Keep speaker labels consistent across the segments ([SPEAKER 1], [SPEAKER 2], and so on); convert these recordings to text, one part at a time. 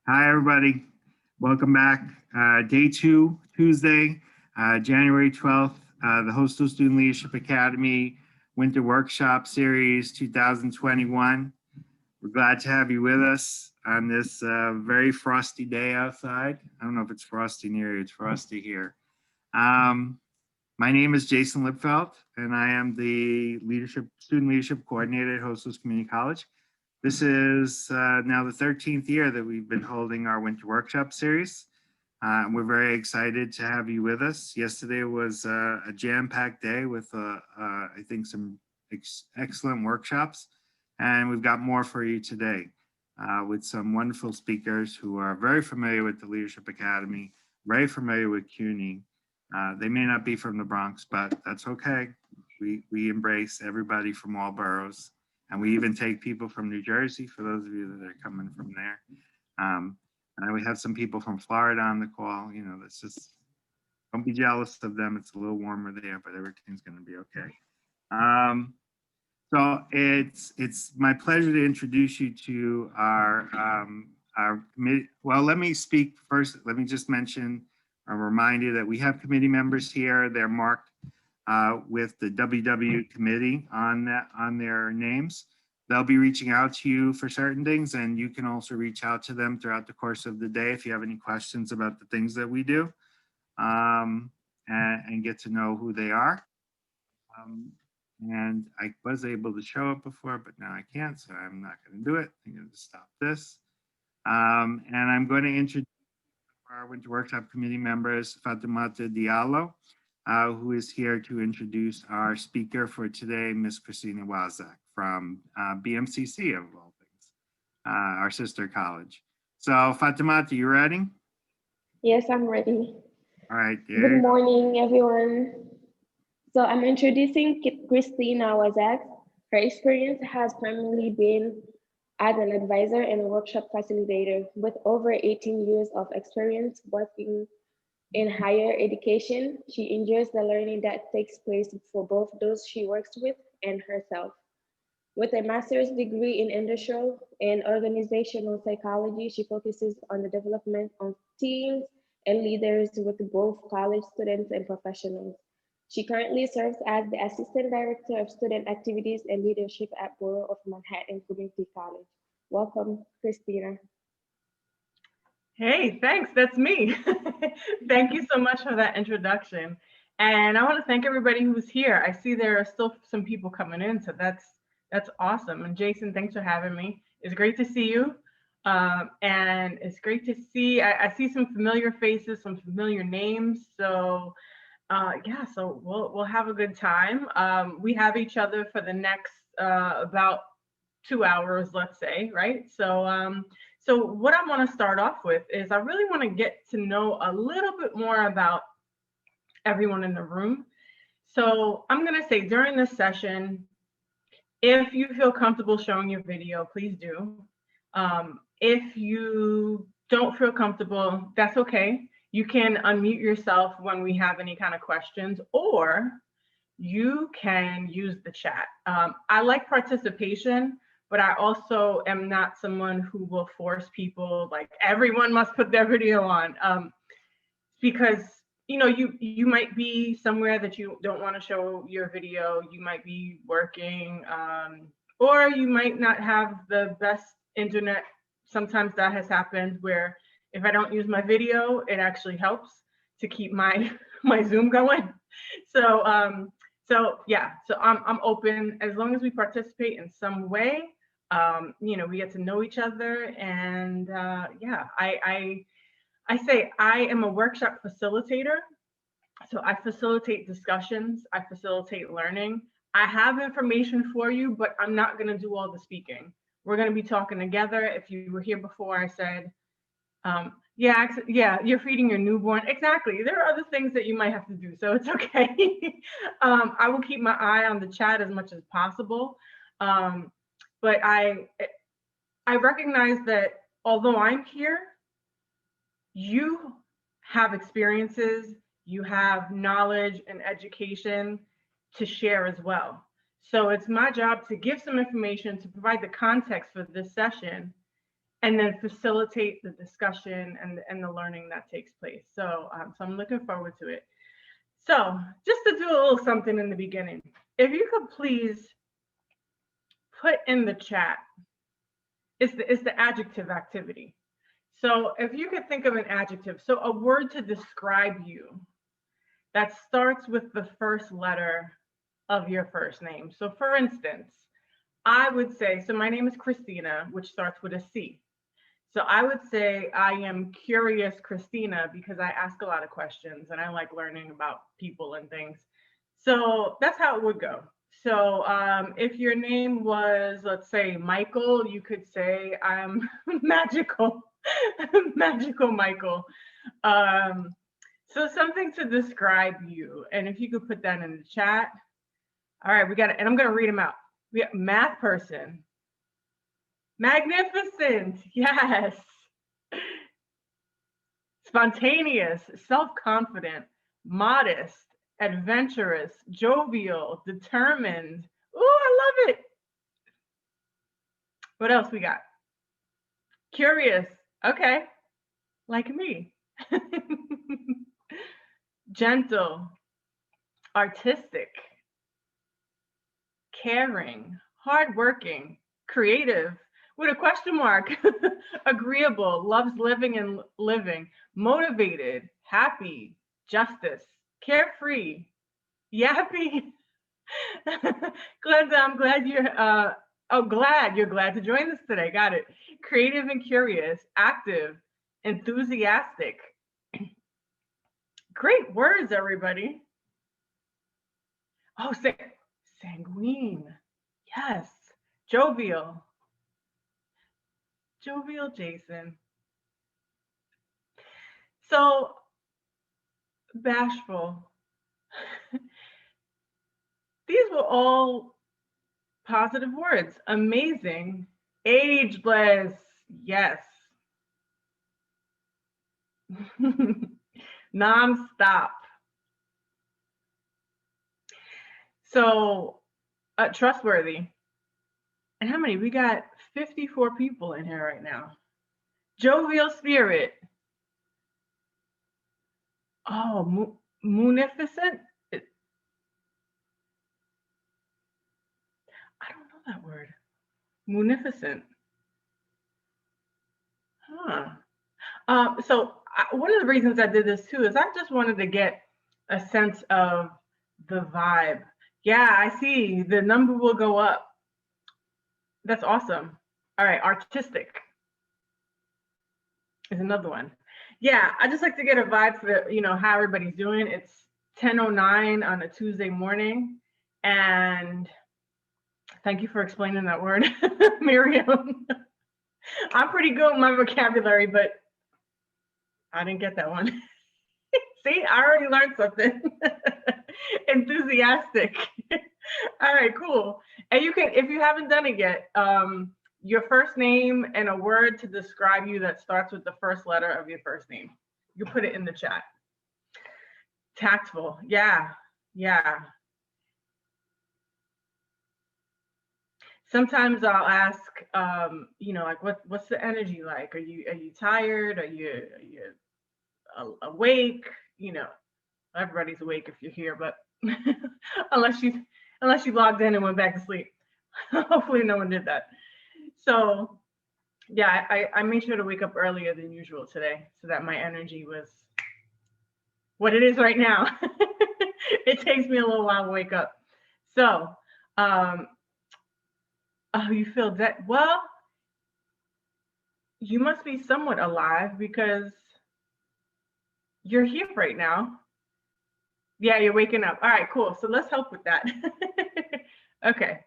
[SPEAKER 1] Hi, everybody. Welcome back. Day two, Tuesday, January 12th, the Hostos Student Leadership Academy Winter Workshop Series 2021. We're glad to have you with us on this very frosty day outside. I don't know if it's frosty near you, it's frosty here. My name is Jason Lipfelt, and I am the Student Leadership Coordinator at Hostos Community College. This is now the 13th year that we've been holding our Winter Workshop Series. We're very excited to have you with us. Yesterday was a jam-packed day with, I think, some excellent workshops, and we've got more for you today with some wonderful speakers who are very familiar with the Leadership Academy, very familiar with CUNY. They may not be from the Bronx, but that's okay. We embrace everybody from all boroughs. And we even take people from New Jersey for those of you that are coming from there. And we have some people from Florida on the call. You know, that's just, don't be jealous of them. It's a little warmer there, but everything's going to be okay. So it's my pleasure to introduce you to our committee. Well, let me speak first. Let me just mention or remind you that we have committee members here. They're marked with the WW committee on their names. They'll be reaching out to you for certain things, and you can also reach out to them throughout the course of the day if you have any questions about the things that we do, and get to know who they are. And I was able to show it before, but now I can't, so I'm not going to do it. I'm going to stop this. And I'm going to introduce our Winter Workshop Committee members, Fatimata Diallo, who is here to introduce our speaker for today, Miss Christina Waszak from BMCC, of all things, our sister college. So Fatimata, you ready?
[SPEAKER 2] Yes, I'm ready.
[SPEAKER 1] All right.
[SPEAKER 2] Good morning, everyone. So I'm introducing Christina Waszak. Her experience has primarily been as an advisor and a workshop facilitator with over 18 years of experience working in higher education. She enjoys the learning that takes place for both those she works with and herself. With a master's degree in industrial and organizational psychology, she focuses on the development of teams and leaders with both college students and professionals. She currently serves as the Assistant Director of Student Activities and Leadership at Borough of Manhattan Community College. Welcome, Christina.
[SPEAKER 3] Hey, thanks. That's me. Thank you so much for that introduction. And I want to thank everybody who's here. I see there are still some people coming in, so that's awesome. And Jason, thanks for having me. It's great to see you. And it's great to see, I see some familiar faces, some familiar names. So yeah, so we'll have a good time. We have each other for the next about 2 hours, let's say, right? So what I want to start off with is I really want to get to know a little bit more about everyone in the room. So I'm going to say during this session, if you feel comfortable showing your video, please do. If you don't feel comfortable, that's okay. You can unmute yourself when we have any kind of questions, or you can use the chat. I like participation, but I also am not someone who will force people, like everyone must put their video on, because you know, you might be somewhere that you don't want to show your video. You might be working, or you might not have the best internet. Sometimes that has happened where if I don't use my video, it actually helps to keep my Zoom going. So yeah, so I'm open as long as we participate in some way. You know, we get to know each other, and yeah, I say I am a workshop facilitator. So I facilitate discussions, I facilitate learning. I have information for you, but I'm not going to do all the speaking. We're going to be talking together. If you were here before, I said, yeah, you're feeding your newborn. Exactly. There are other things that you might have to do, so it's okay. I will keep my eye on the chat as much as possible. But I recognize that although I'm here, you have experiences, you have knowledge and education to share as well. So it's my job to give some information, to provide the context for this session, and then facilitate the discussion and the learning that takes place. So, so I'm looking forward to it. So just to do a little something in the beginning, if you could please put in the chat, it's the adjective activity. So if you could think of an adjective, so a word to describe you that starts with the first letter of your first name. So for instance, I would say, so my name is Christina, which starts with a C. So I would say I am curious Christina because I ask a lot of questions and I like learning about people and things. So that's how it would go. So if your name was, let's say, Michael, you could say I'm magical, magical Michael. So something to describe you. And if you could put that in the chat. All right, we got it. And I'm going to read them out. We got math person. Magnificent. Yes. Spontaneous, self-confident, modest, adventurous, jovial, determined. Ooh, I love it. What else we got? Curious. Okay. Like me. Gentle, artistic, caring, hardworking, creative, with a question mark, agreeable, loves living and living, motivated, happy, justice, carefree, yappy. Glenda, I'm glad you're glad to join us today. Got it. Creative and curious, active, enthusiastic. Great words, everybody. Oh, sanguine. Yes. Jovial. Jovial Jason. So bashful. These were all positive words. Amazing. Ageless. Yes. Nonstop. So trustworthy. And how many? We got 54 people in here right now. Jovial spirit. Oh, munificent. I don't know that word. Munificent. Huh. So one of the reasons I did this too is I just wanted to get a sense of the vibe. Yeah, I see. The number will go up. That's awesome. All right, artistic is another one. Yeah, I just like to get a vibe for, how everybody's doing. It's 10:09 on a Tuesday morning. And thank you for explaining that word, Miriam. I'm pretty good with my vocabulary, but I didn't get that one. See, I already learned something. Enthusiastic. All right, cool. And you can, if you haven't done it yet, your first name and a word to describe you that starts with the first letter of your first name. You put it in the chat. Tactful. Yeah. Sometimes I'll ask, like what's the energy like? Are you tired? Are you awake? Everybody's awake if you're here, but unless you logged in and went back to sleep. Hopefully no one did that. So yeah, I made sure to wake up earlier than usual today so that my energy was what it is right now. It takes me a little while to wake up. So, oh, you feel that? Well, you must be somewhat alive because you're here right now. Yeah, you're waking up. All right, cool. So let's help with that. Okay.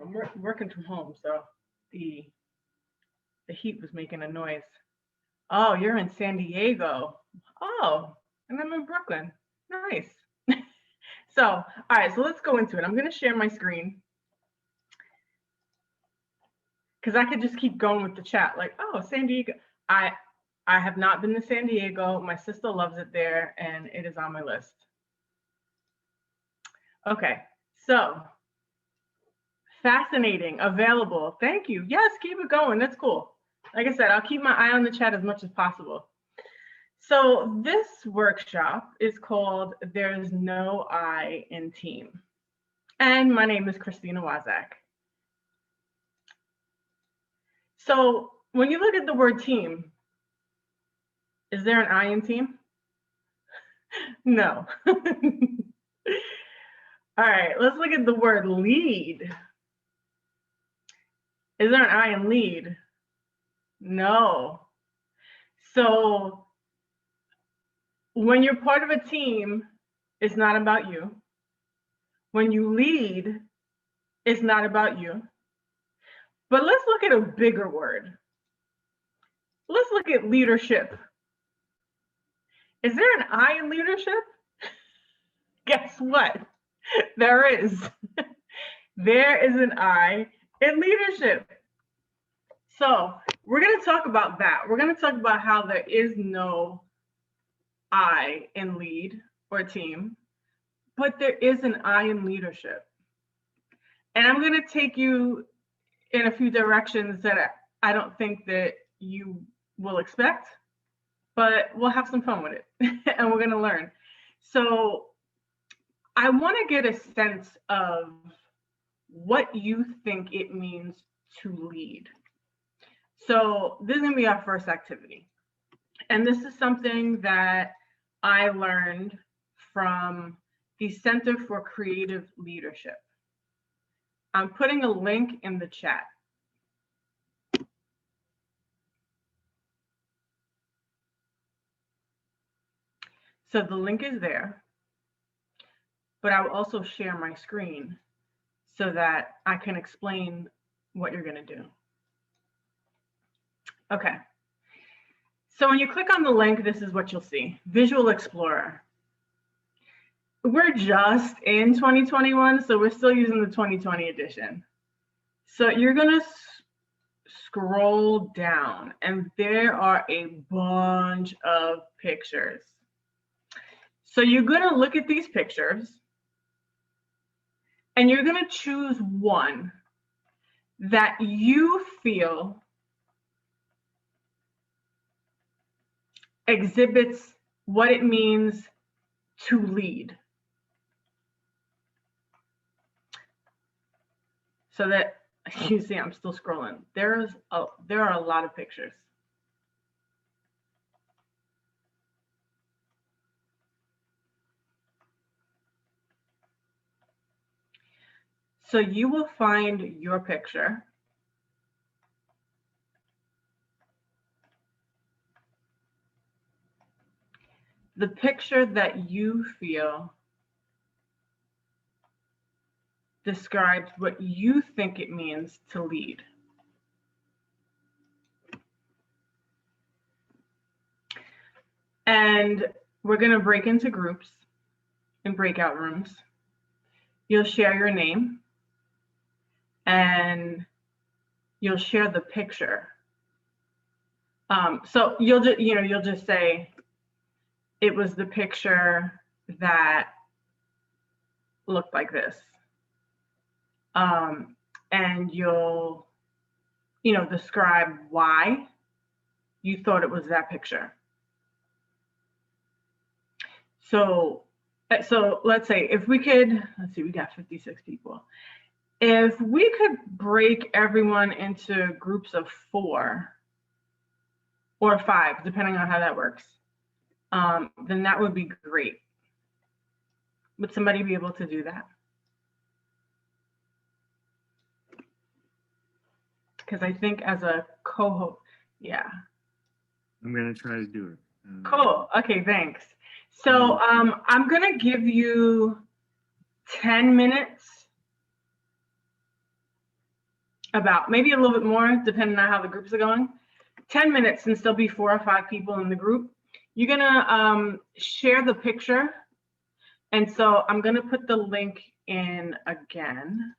[SPEAKER 3] I'm working from home, so the heat was making a noise. Oh, you're in San Diego. Oh, and I'm in Brooklyn. Nice. So, all right, so let's go into it. I'm going to share my screen because I could just keep going with the chat. Like, oh, San Diego. I have not been to San Diego. My sister loves it there, and it is on my list. Okay, so Fascinating, available. Thank you. Yes, keep it going. That's cool. Like I said, I'll keep my eye on the chat as much as possible. So this workshop is called There's No I in Team. And my name is Christina Waszak. So when you look at the word team, is there an I in team? No. All right, let's look at the word lead. Is there an I in lead? No. So when you're part of a team, it's not about you. When you lead, it's not about you. But let's look at a bigger word. Let's look at leadership. Is there an I in leadership? Guess what? There is. There is an I in leadership. So we're going to talk about that. We're going to talk about how there is no I in lead or team, but there is an I in leadership. And I'm going to take you in a few directions that I don't think that you will expect, but we'll have some fun with it and we're going to learn. So I want to get a sense of what you think it means to lead. So this is going to be our first activity. And this is something that I learned from the Center for Creative Leadership. I'm putting a link in the chat. So the link is there, but I will also share my screen so that I can explain what you're going to do. Okay. So when you click on the link, this is what you'll see. Visual Explorer. We're just in 2021, so we're still using the 2020 edition. So you're going to scroll down, and there are a bunch of pictures. So you're going to look at these pictures, and you're going to choose one that you feel exhibits what it means to lead. So that you see, I'm still scrolling. There are a lot of pictures. So you will find your picture. The picture that you feel describes what you think it means to lead. And we're going to break into groups in breakout rooms. You'll share your name and you'll share the picture. So you'll just say it was the picture that looked like this. And you'll, describe why you thought it was that picture. So let's say if we could, we got 56 people. If we could break everyone into groups of 4 or 5, depending on how that works, then that would be great. Would somebody be able to do that? Because I think as a co-host, yeah.
[SPEAKER 1] I'm going to try to do it.
[SPEAKER 3] Cool. Okay, thanks. So I'm going to give you 10 minutes, about maybe a little bit more, depending on how the groups are going. 10 minutes, since there'll be 4 or 5 people in the group. You're going to share the picture. And so I'm going to put the link in again.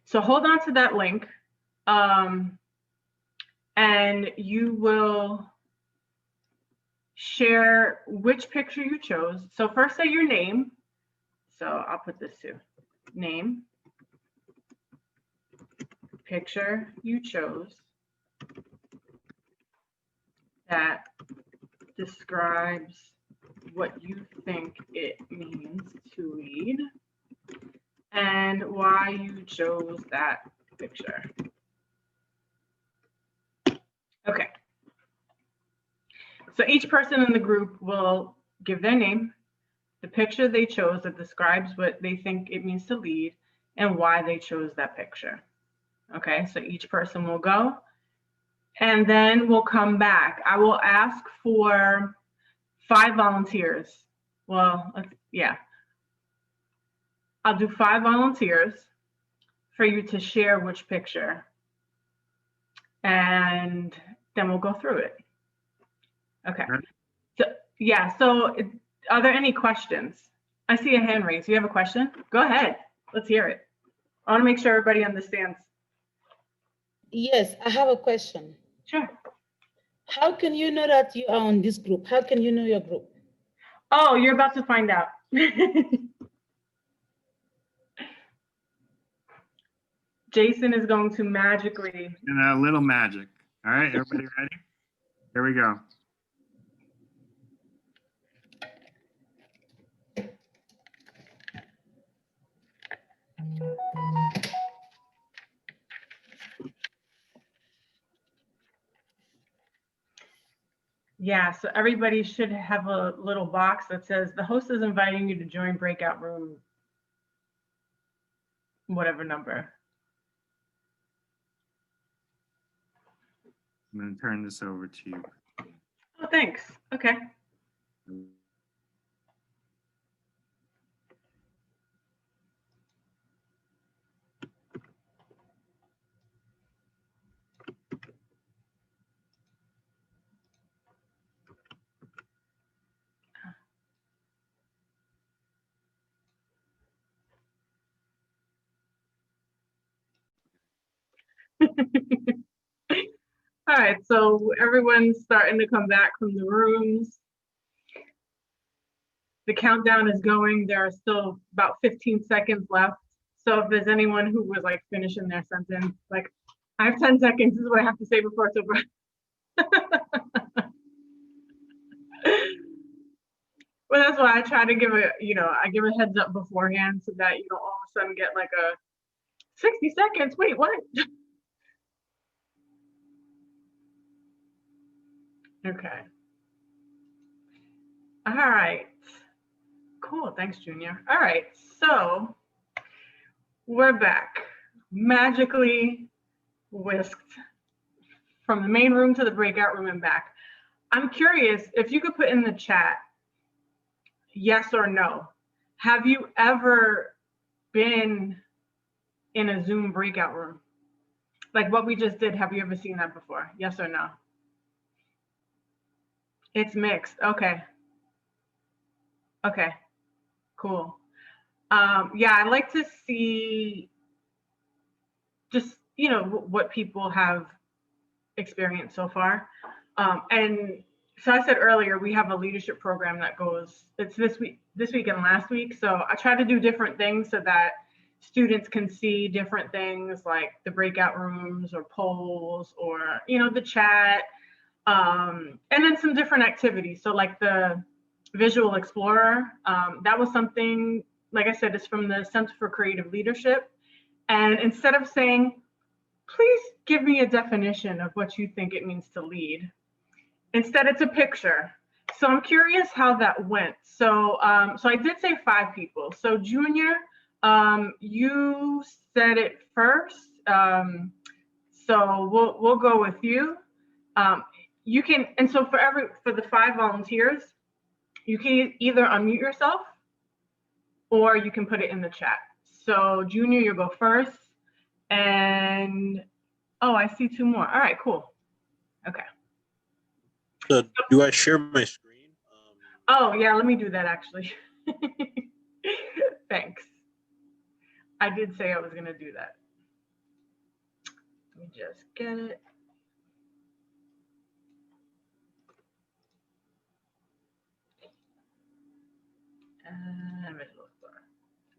[SPEAKER 3] So hold on to that link, and you will share which picture you chose. So first say your name. So I'll put this too. name, picture you chose that describes what you think it means to lead, and why you chose that picture. Okay. So each person in the group will give their name, the picture they chose that describes what they think it means to lead, and why they chose that picture. Okay, so each person will go, and then we'll come back. I will ask for 5 volunteers. Well, yeah. I'll do 5 volunteers for you to share which picture. And then we'll go through it. Okay. So, yeah, so are there any questions? I see a hand raised. You have a question? Go ahead. Let's hear it. I want to make sure everybody understands.
[SPEAKER 4] Yes, I have a question.
[SPEAKER 3] Sure.
[SPEAKER 4] How can you know that you are on this group? How can you know your group?
[SPEAKER 3] Oh, you're about to find out. Jason is going to magically.
[SPEAKER 1] And a little magic. All right, everybody ready? Here we go.
[SPEAKER 3] Yeah, so everybody should have a little box that says the host is inviting you to join breakout room, whatever number.
[SPEAKER 1] I'm going to turn this over to you.
[SPEAKER 3] Oh, thanks. Okay. All right, so everyone's starting to come back from the rooms. The countdown is going. There are still about 15 seconds left. So if there's anyone who was like finishing their sentence, like, I have 10 seconds, this is what I have to say before it's over. Well, that's why I try to give a, I give a heads up beforehand so that you don't all of a sudden get like a 60 seconds. Wait, what? Okay. All right. Cool. Thanks, Junior. All right. So we're back. Magically whisked from the main room to the breakout room and back. I'm curious if you could put in the chat, yes or no. Have you ever been in a Zoom breakout room? Like what we just did, have you ever seen that before? Yes or no? It's mixed. Okay. Okay. Cool. Yeah, I'd like to see just, what people have experienced so far. And so I said earlier, we have a leadership program that goes, it's this week and last week. So I try to do different things so that students can see different things like the breakout rooms or polls or, the chat, and then some different activities. So like the Visual Explorer, that was something, like I said, it's from the Center for Creative Leadership. And instead of saying, please give me a definition of what you think it means to lead, instead it's a picture. So I'm curious how that went. So so I did say 5 people. So Junior, you said it first. So we'll go with you. You can, and so for the 5 volunteers, you can either unmute yourself or you can put it in the chat. So Junior, you'll go first. And, oh, I see 2 more. All right, cool. Okay.
[SPEAKER 5] So do I share my screen?
[SPEAKER 3] Oh, yeah, let me do that actually. Thanks. I did say I was going to do that. Let me just get it.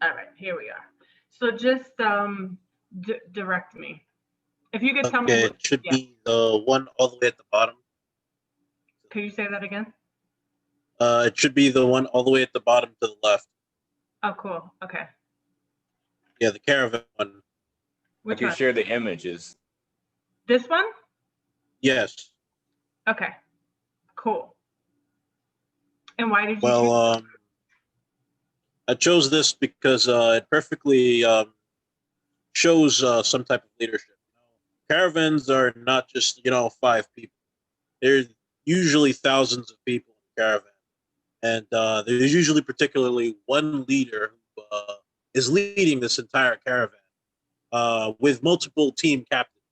[SPEAKER 3] All right, here we are. So just direct me. If you could tell me.
[SPEAKER 5] Okay, it should be the one all the way at the bottom.
[SPEAKER 3] Could you say that again?
[SPEAKER 5] It should be the one all the way at the bottom to the left.
[SPEAKER 3] Oh, cool. Okay.
[SPEAKER 5] Yeah, the caravan one.
[SPEAKER 6] I
[SPEAKER 3] Which
[SPEAKER 6] can
[SPEAKER 3] one?
[SPEAKER 6] share the images.
[SPEAKER 3] This one?
[SPEAKER 5] Yes.
[SPEAKER 3] Okay. Cool. And why did you choose?
[SPEAKER 5] Well, I chose this because it perfectly shows some type of leadership. Caravans are not just 5 people. There's usually thousands of people in a caravan, and there's usually particularly one leader who is leading this entire caravan with multiple team captains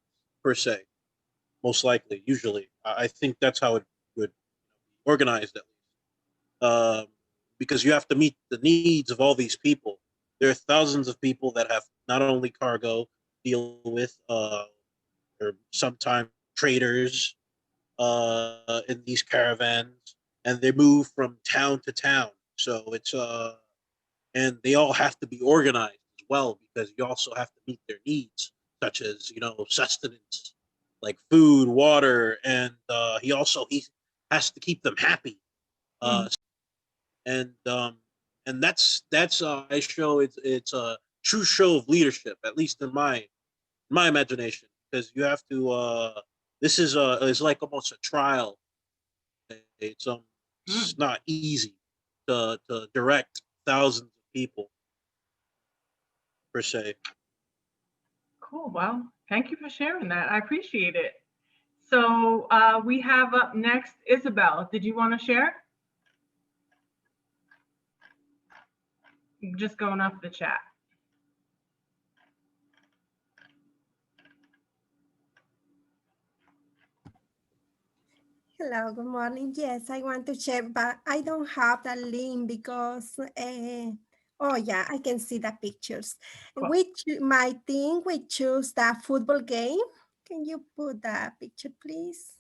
[SPEAKER 5] per se. Most likely, usually, I think that's how it would be organized at least. Because you have to meet the needs of all these people. There are thousands of people that have not only cargo to deal with, or sometimes traders in these caravans, and they move from town to town. So it's and they all have to be organized as well because you also have to meet their needs, such as sustenance, like food, water, and he has to keep them happy. Uh, and that's I show it's a true show of leadership, at least in my imagination, because you have to this is like almost a trial. It's not easy to direct thousands of people per se.
[SPEAKER 3] Cool. Well, thank you for sharing that. I appreciate it. So we have up next Isabel. Did you want to share? Just going off the chat.
[SPEAKER 7] Hello, good morning. Yes, I want to share, but I don't have the link because, oh yeah, I can see the pictures.
[SPEAKER 3] Cool.
[SPEAKER 7] My team, we choose the football game. Can you put the picture, please?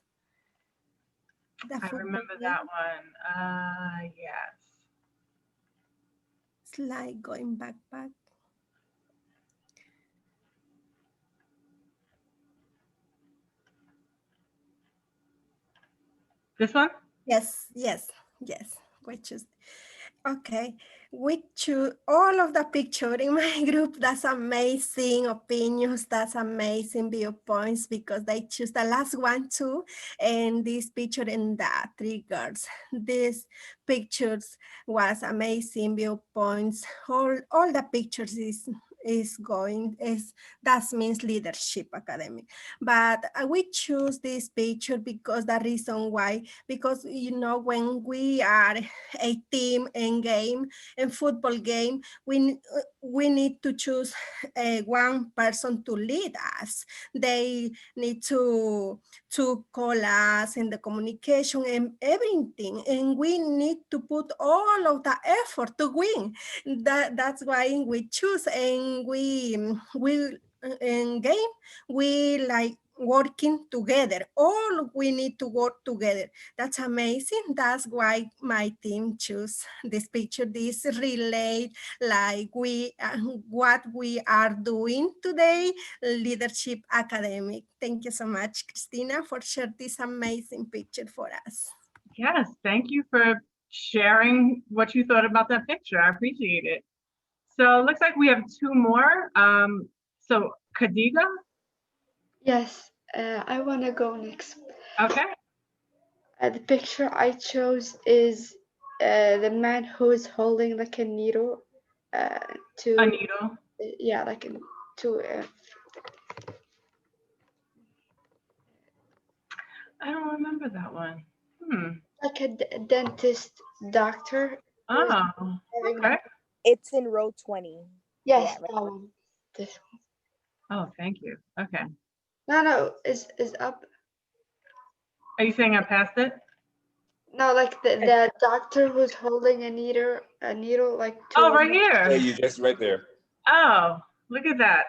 [SPEAKER 3] I remember that one. Yes.
[SPEAKER 7] It's like going back.
[SPEAKER 3] This one?
[SPEAKER 7] Yes. We choose. Okay, we choose all of the picture in my group. That's amazing opinions. That's amazing viewpoints because they choose the last one too. And this picture in the 3 girls. These pictures was amazing viewpoints. All the pictures that means leadership academy. But we choose this picture because the reason why, because when we are a team and game and football game, we need to choose one person to lead us. They need to call us in the communication and everything, and we need to put all of the effort to win. That's why we choose, and we in game we like working together. All we need to work together. That's amazing. That's why my team choose this picture. This relate like what we are doing today, Leadership Academic. Thank you so much, Christina, for sharing this amazing picture for us.
[SPEAKER 3] Yes, thank you for sharing what you thought about that picture. I appreciate it. So it looks like we have 2 more. So Khadija?
[SPEAKER 8] Yes, I want to go next.
[SPEAKER 3] Okay.
[SPEAKER 8] The picture I chose is the man who is holding like a needle to
[SPEAKER 3] A needle.
[SPEAKER 8] yeah, like to
[SPEAKER 3] I don't remember that one.
[SPEAKER 8] like a dentist doctor.
[SPEAKER 3] Oh, okay.
[SPEAKER 9] It's in row 20.
[SPEAKER 8] Yes,
[SPEAKER 9] Yeah,
[SPEAKER 8] that one. This one.
[SPEAKER 3] Oh, thank you. Okay.
[SPEAKER 8] No, is up.
[SPEAKER 3] Are you saying I passed it?
[SPEAKER 8] No, like the doctor who's holding a needle like.
[SPEAKER 3] Oh, right here.
[SPEAKER 6] Yeah, you just right there.
[SPEAKER 3] Oh, look at that.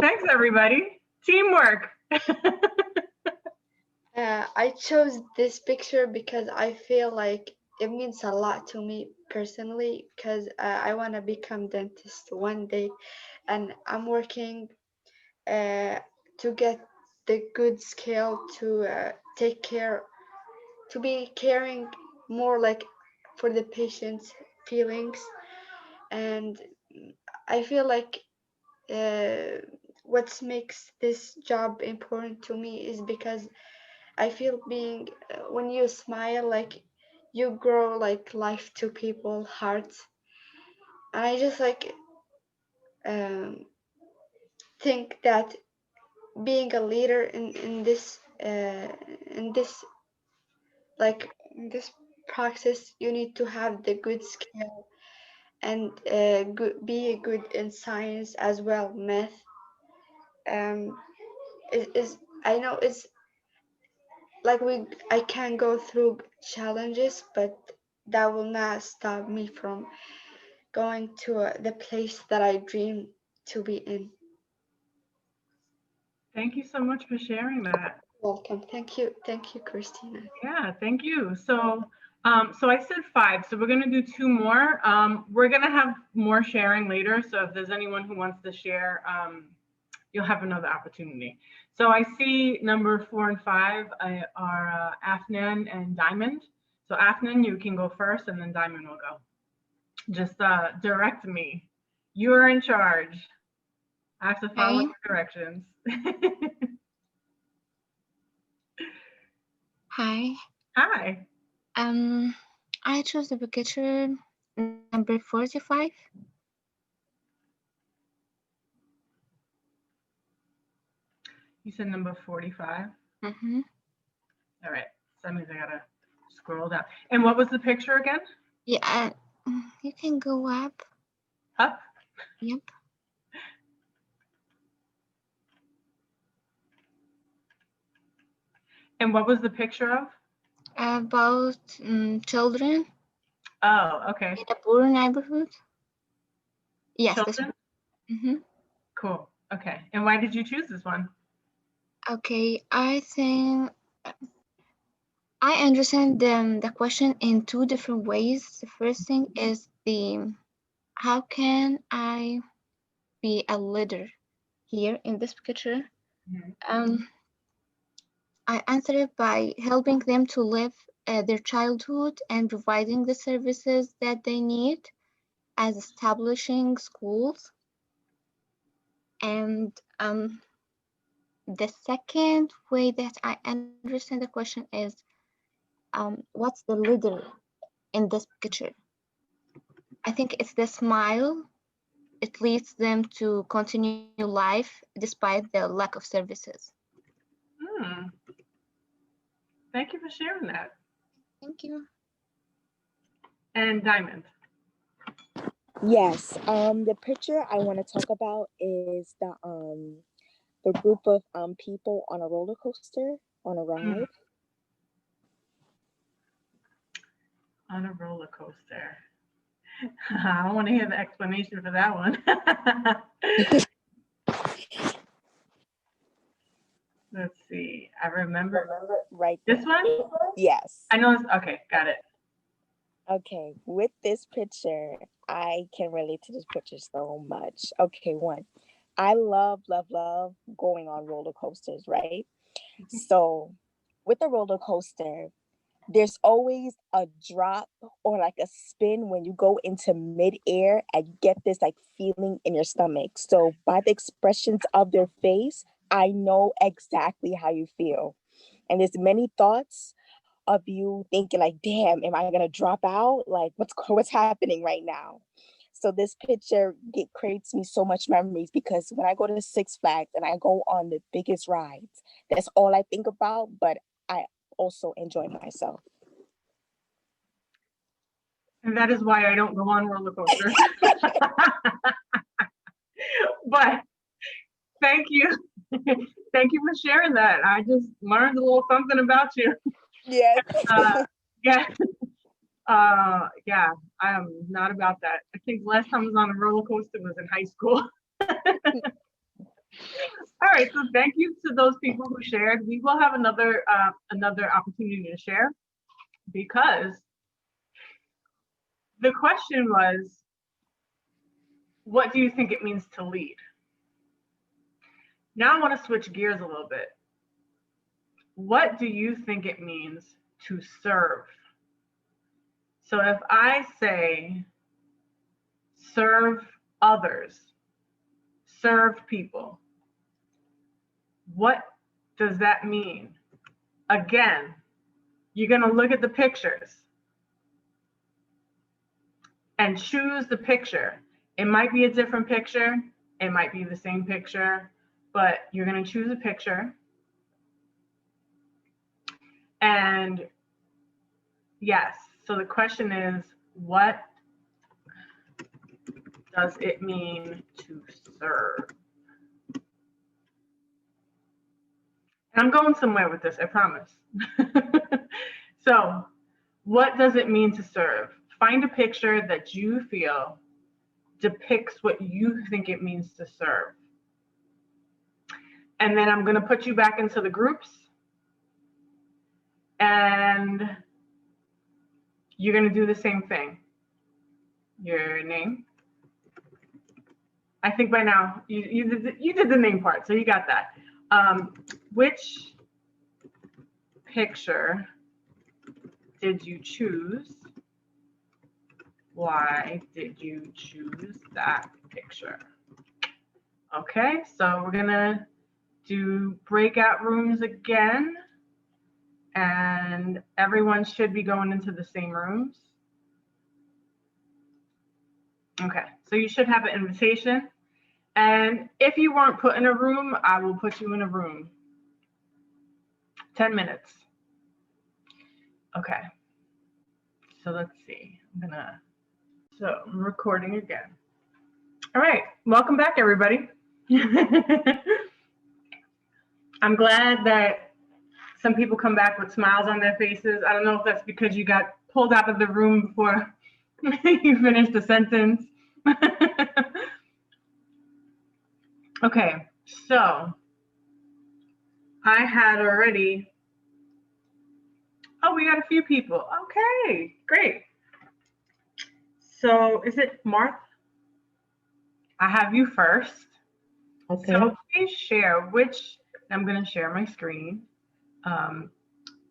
[SPEAKER 3] Thanks, everybody. Teamwork.
[SPEAKER 8] I chose this picture because I feel like it means a lot to me personally because I want to become dentist one day. and I'm working to get the good skill to take care, to be caring more like for the patient's feelings. And I feel like what makes this job important to me is because I feel being when you smile, like you grow like life to people hearts. And I just like um, think that being a leader in this like in this practice, you need to have the good skill and be good in science as well, math. um is I know it's like I can go through challenges, but that will not stop me from going to the place that I dream to be in.
[SPEAKER 3] Thank you so much for sharing that.
[SPEAKER 8] Welcome. Thank you, Christina.
[SPEAKER 3] Yeah, thank you. So I said 5, so we're gonna do 2 more. We're gonna have more sharing later, so if there's anyone who wants to share, you'll have another opportunity. So I see number 4 and 5 are Afnan and Diamond. So Afnan, you can go first, and then Diamond will go. Just direct me. You're in charge. I have to follow your directions.
[SPEAKER 10] Hi.
[SPEAKER 3] Hi.
[SPEAKER 10] I chose the picture number 45.
[SPEAKER 3] You said number 45.
[SPEAKER 10] Mm-hmm.
[SPEAKER 3] All right. So that means I gotta scroll down. And what was the picture again?
[SPEAKER 10] Yeah, you can go up.
[SPEAKER 3] Up?
[SPEAKER 10] Yep.
[SPEAKER 3] And what was the picture of?
[SPEAKER 10] About children
[SPEAKER 3] Oh, okay.
[SPEAKER 10] in a poor neighborhood. Yes, this
[SPEAKER 3] Children?
[SPEAKER 10] one. Mm-hmm.
[SPEAKER 3] Cool. Okay. And why did you choose this one?
[SPEAKER 10] Okay, I think I understand the question in 2 different ways. The first thing is how can I be a leader here in this picture?
[SPEAKER 3] Mm-hmm.
[SPEAKER 10] I answer it by helping them to live their childhood and providing the services that they need, as establishing schools. And the second way that I understand the question is, what's the leader in this picture? I think it's the smile. It leads them to continue life despite the lack of services.
[SPEAKER 3] Thank you for sharing that.
[SPEAKER 10] Thank you.
[SPEAKER 3] And Diamond.
[SPEAKER 9] Yes. The picture I want to talk about is the group of people on a roller coaster on a ride.
[SPEAKER 3] On a roller coaster. I want to hear the explanation for that one. Let's see. I remember
[SPEAKER 9] Right
[SPEAKER 3] this one?
[SPEAKER 9] Yes.
[SPEAKER 3] I know it's okay, got it.
[SPEAKER 9] Okay, with this picture, I can relate to this picture so much. Okay, one, I love going on roller coasters, right? So with a roller coaster, there's always a drop or like a spin when you go into midair and you get this like feeling in your stomach. So by the expressions of their face, I know exactly how you feel. And there's many thoughts of you thinking like, damn, am I gonna drop out? Like what's happening right now? So this picture creates me so much memories because when I go to Six Flags and I go on the biggest rides, that's all I think about, but I also enjoy myself.
[SPEAKER 3] And that is why I don't go on roller coasters. But thank you. Thank you for sharing that. I just learned a little something about you.
[SPEAKER 9] Yes.
[SPEAKER 3] Yeah. Yeah, I am not about that. I think last time I was on a roller coaster was in high school. All right, so thank you to those people who shared. We will have another opportunity to share because the question was, what do you think it means to lead? Now I want to switch gears a little bit. What do you think it means to serve? So if I say serve others, serve people, what does that mean? Again, you're going to look at the pictures and choose the picture. It might be a different picture. It might be the same picture, but you're going to choose a picture. And yes, so the question is, what does it mean to serve? And I'm going somewhere with this, I promise. So, what does it mean to serve? Find a picture that you feel depicts what you think it means to serve. And then I'm going to put you back into the groups. And you're going to do the same thing. Your name. I think by now you did the name part, so you got that. Which picture did you choose? Why did you choose that picture? Okay, so we're gonna do breakout rooms again, and everyone should be going into the same rooms. Okay, so you should have an invitation. And if you weren't put in a room, I will put you in a room. 10 minutes. Okay. So let's see. I'm recording again. All right. Welcome back, everybody. I'm glad that some people come back with smiles on their faces. I don't know if that's because you got pulled out of the room before you finished the sentence. Okay, so I had already, we got a few people. Okay, great. So is it Martha? I have you first.
[SPEAKER 4] Okay.
[SPEAKER 3] So please share I'm going to share my screen.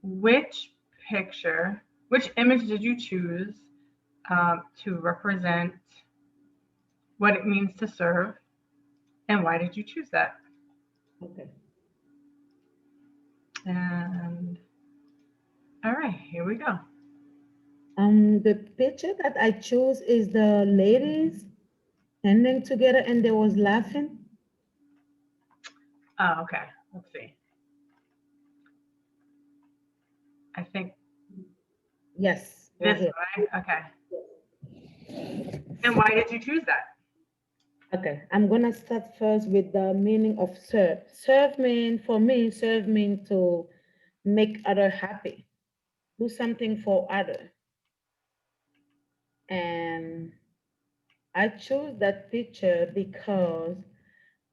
[SPEAKER 3] Which image did you choose to represent what it means to serve? And why did you choose that?
[SPEAKER 4] Okay.
[SPEAKER 3] And all right, here we go.
[SPEAKER 4] The picture that I chose is the ladies standing together and they was laughing.
[SPEAKER 3] Oh, okay. Let's see. I think
[SPEAKER 4] Yes.
[SPEAKER 3] this, right? Okay. And why did you choose that?
[SPEAKER 4] Okay, I'm gonna start first with the meaning of serve. Serve mean to make other happy, do something for other. And I chose that picture because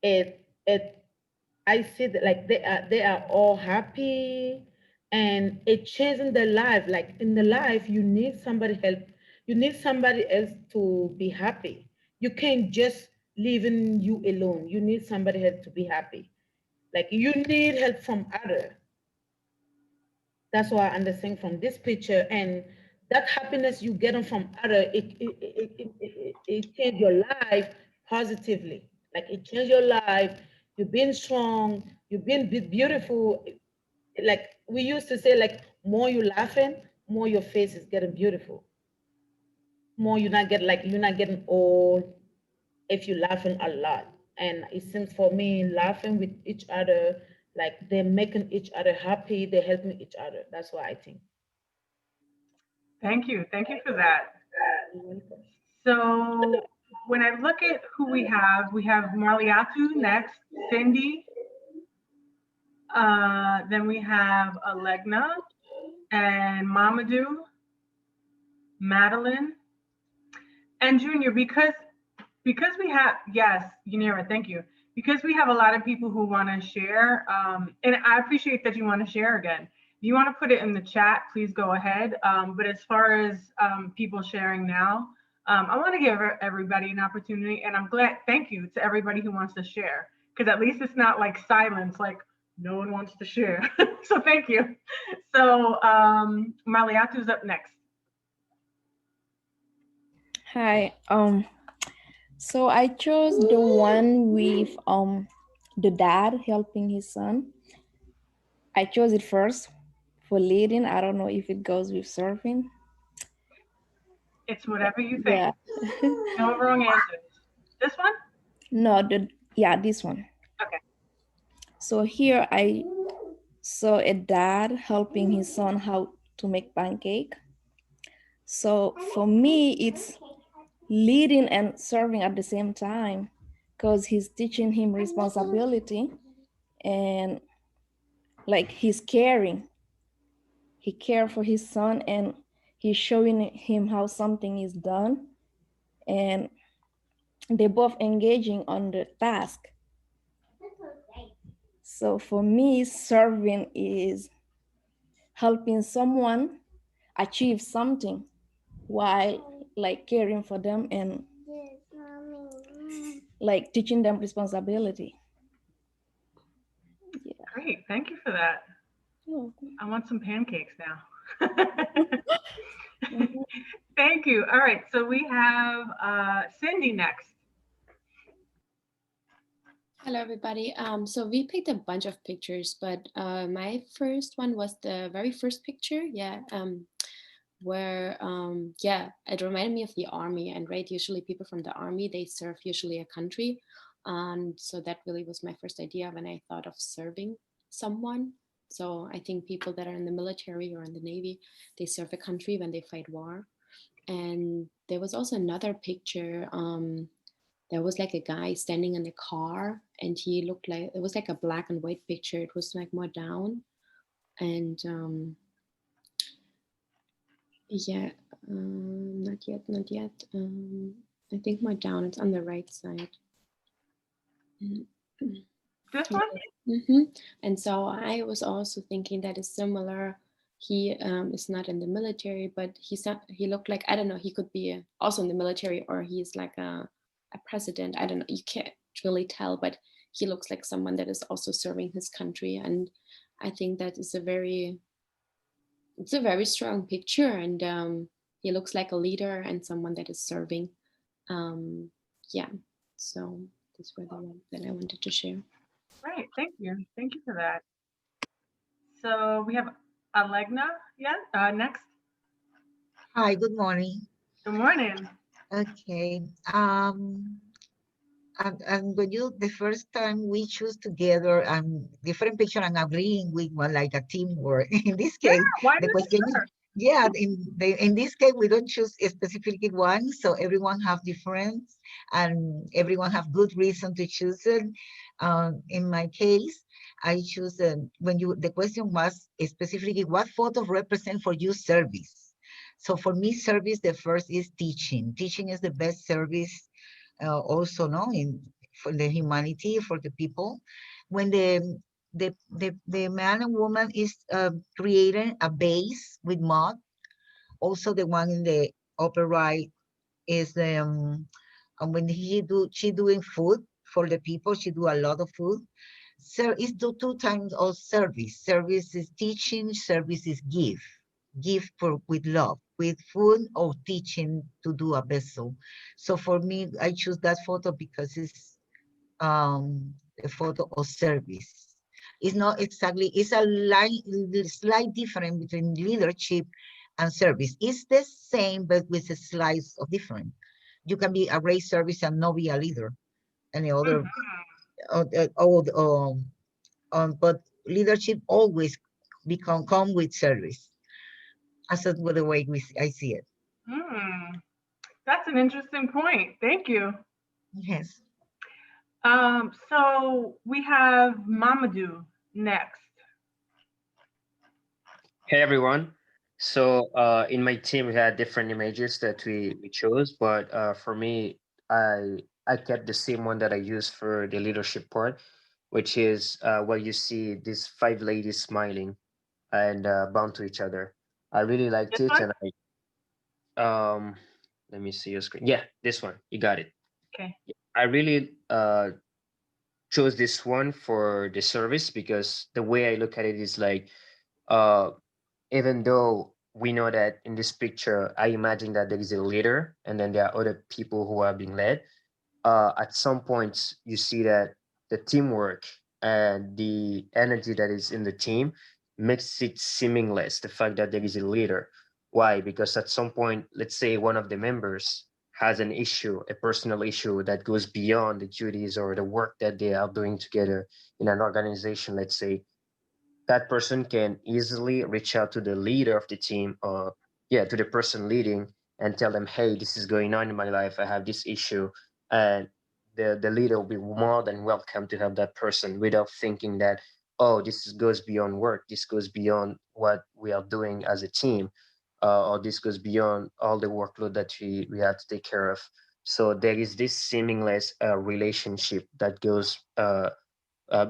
[SPEAKER 4] I see that like they are all happy and it changing their life. Like in the life, you need somebody help. You need somebody else to be happy. You can't just live in you alone. You need somebody else to be happy. Like you need help from other. That's why I understand from this picture, and that happiness you get from other, it change your life positively. Like it change your life. You've been strong. You've been beautiful. Like we used to say, like more you laughing, more your face is getting beautiful. More you're not getting old if you're laughing a lot. And it seems for me, laughing with each other, like they're making each other happy, they're helping each other. That's what I think.
[SPEAKER 3] Thank you. Thank you for that. So when I look at who we have Marliatu next, Cindy. Then we have Alegna and Mamadou, Madeline, and Junior, because we have, yes, Yanira, thank you. Because we have a lot of people who want to share, and I appreciate that you want to share again. If you want to put it in the chat, please go ahead. But as far as people sharing now, I want to give everybody an opportunity, and I'm glad. Thank you to everybody who wants to share, because at least it's not like silence, like no one wants to share. So thank you. So Maliatu's up next.
[SPEAKER 11] Hi. So I chose the one with the dad helping his son. I chose it first for leading. I don't know if it goes with surfing.
[SPEAKER 3] It's whatever you think.
[SPEAKER 11] Yeah.
[SPEAKER 3] No wrong answers. This one?
[SPEAKER 11] No, this one.
[SPEAKER 3] Okay.
[SPEAKER 11] So here I saw a dad helping his son how to make pancake. So for me, it's leading and serving at the same time because he's teaching him responsibility and like he's caring. He cares for his son and he's showing him how something is done, and they both engaging on the task. So for me, serving is helping someone achieve something while like caring for them and like teaching them responsibility. Yeah.
[SPEAKER 3] Great. Thank you for that.
[SPEAKER 11] Oh.
[SPEAKER 3] I want some pancakes now. Thank you. All right. So we have Cindy next.
[SPEAKER 12] Hello, everybody. So we picked a bunch of pictures, but my first one was the very first picture. Yeah. Where yeah, it reminded me of the army, and right, usually people from the army, they serve usually a country, and so that really was my first idea when I thought of serving someone. So I think people that are in the military or in the Navy, they serve a country when they fight war. And there was also another picture. There was like a guy standing in a car, and he looked like, it was like a black and white picture. It was like more down, and yeah, not yet, not yet. I think more down, it's on the right side.
[SPEAKER 3] This one?
[SPEAKER 12] Mm-hmm. And so I was also thinking that is similar. He is not in the military, but he looked like, I don't know, he could be also in the military, or he's like a president. I don't know, you can't really tell, but he looks like someone that is also serving his country. And I think that is it's a very strong picture, and he looks like a leader and someone that is serving. Yeah, so that's were the one that I wanted to share.
[SPEAKER 3] Great, thank you. Thank you for that. So we have Alegna, yeah, next.
[SPEAKER 13] Hi, good morning.
[SPEAKER 3] Good morning.
[SPEAKER 13] Okay. And when the first time we choose together different picture and agreeing with one like a teamwork. In this case, the question is, yeah, in this case we don't choose a specific one, so everyone have different and everyone have good reason to choose it. In my case, I choose the question was specifically what photo represent for you service. So for me, service, the first is teaching. Teaching is the best service. Also, no, for the humanity, for the people, when the man and woman is creating a base with mud. Also, the one in the upper right is when she doing food for the people. She do a lot of food. So it's the two times of service. Service is teaching. Service is give with love, with food or teaching to do a vessel. So for me, I choose that photo because it's a photo of service. It's not exactly, it's a slight difference between leadership and service. It's the same, but with a slice of different. You can be a great service and not be a leader. Any other, but leadership always come with service. That's the way I see it.
[SPEAKER 3] That's an interesting point. Thank you.
[SPEAKER 13] Yes.
[SPEAKER 3] So we have Mamadou next.
[SPEAKER 14] Hey everyone. So in my team we had different images that we chose, but for me, I kept the same one that I used for the leadership part, which is where you see these five ladies smiling and bound to each other. I really liked it, and I let me see your screen. Yeah, this one, you got it.
[SPEAKER 3] Okay.
[SPEAKER 14] I really chose this one for the service because the way I look at it is like, uh, even though we know that in this picture, I imagine that there is a leader and then there are other people who are being led. At some points, you see that the teamwork and the energy that is in the team makes it seamless. The fact that there is a leader. Why? Because at some point, let's say one of the members has an issue, a personal issue that goes beyond the duties or the work that they are doing together in an organization, let's say, that person can easily reach out to the leader of the team or yeah, to the person leading and tell them, hey, this is going on in my life, I have this issue. And the leader will be more than welcome to help that person without thinking that, oh, goes beyond work, this goes beyond what we are doing as a team, or this goes beyond all the workload that we have to take care of. So there is this seamless relationship that goes